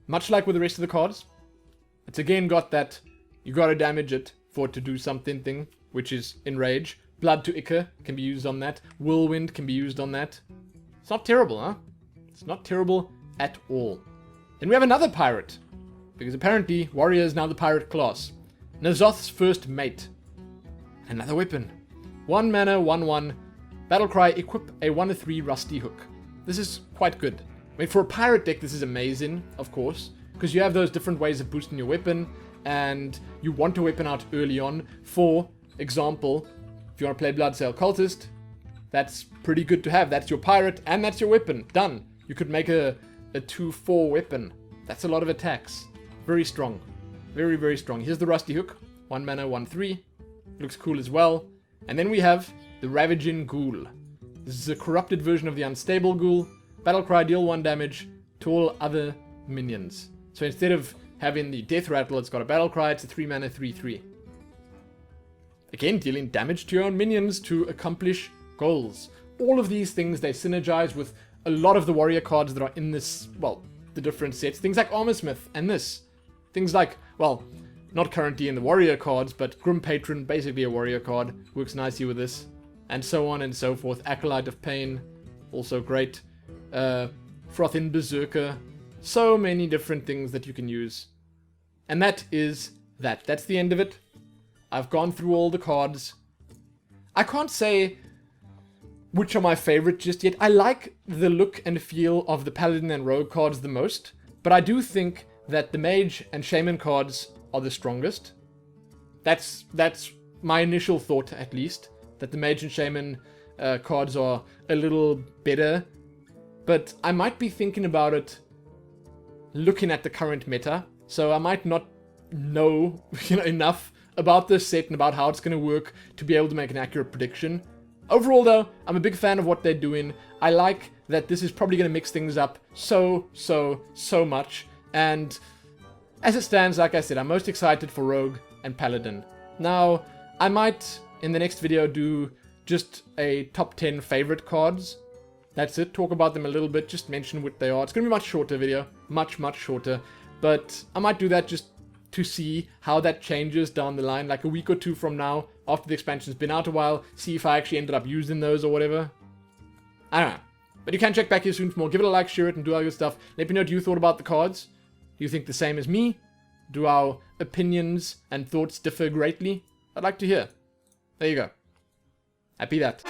Much like with the rest of the cards, it's again got that you gotta damage it for it to do something thing, which is Enrage. Blood to Ichor can be used on that. Whirlwind can be used on that. It's not terrible, huh? It's not terrible at all. Then we have another pirate, because apparently Warrior is now the pirate class. Nazoth's First Mate. Another weapon. 1 mana, 1/1. Battlecry, equip a 1/3 Rusty Hook. This is quite good. I mean, for a pirate deck, this is amazing, of course, because you have those different ways of boosting your weapon, and you want a weapon out early on. For example, if you want to play Bloodsail Cultist, that's pretty good to have. That's your pirate, and that's your weapon. Done. You could make a 2/4 weapon. That's a lot of attacks. Very strong. Very, very strong. Here's the Rusty Hook. 1 mana, 1/3. Looks cool as well. And then we have the Ravaging Ghoul. This is a corrupted version of the Unstable Ghoul. Battlecry, deal 1 damage to all other minions. So instead of having the Death Rattle, it's got a Battle Cry. It's a 3 mana 3/3. Again, dealing damage to your own minions to accomplish goals. All of these things, they synergize with a lot of the warrior cards that are in this, well, the different sets. Things like Armorsmith and this. Things like, well, not currently in the warrior cards, but Grim Patron, basically a warrior card, works nicely with this. And so on and so forth. Acolyte of Pain, also great. Frothin Berserker. So many different things that you can use. And that is that. That's the end of it. I've gone through all the cards. I can't say which are my favorite just yet. I like the look and feel of the Paladin and Rogue cards the most, but I do think that the Mage and Shaman cards are the strongest. That's my initial thought, at least, that the Mage and Shaman cards are a little better, but I might be thinking about it looking at the current meta, so I might not know enough about this set and about how it's going to work to be able to make an accurate prediction. Overall, though, I'm a big fan of what they're doing. I like that this is probably going to mix things up so much. And as it stands, like I said, I'm most excited for Rogue and Paladin. Now, I might, in the next video, do just a top 10 favorite cards. That's it. Talk about them a little bit. Just mention what they are. It's going to be a much shorter video. Much shorter. But I might do that just to see how that changes down the line, like a week or two from now, after the expansion's been out a while, see if I actually ended up using those or whatever. I don't know. But you can check back here soon for more. Give it a like, share it, and do all your stuff. Let me know what you thought about the cards. Do you think the same as me? Do our opinions and thoughts differ greatly? I'd like to hear. There you go. Happy that.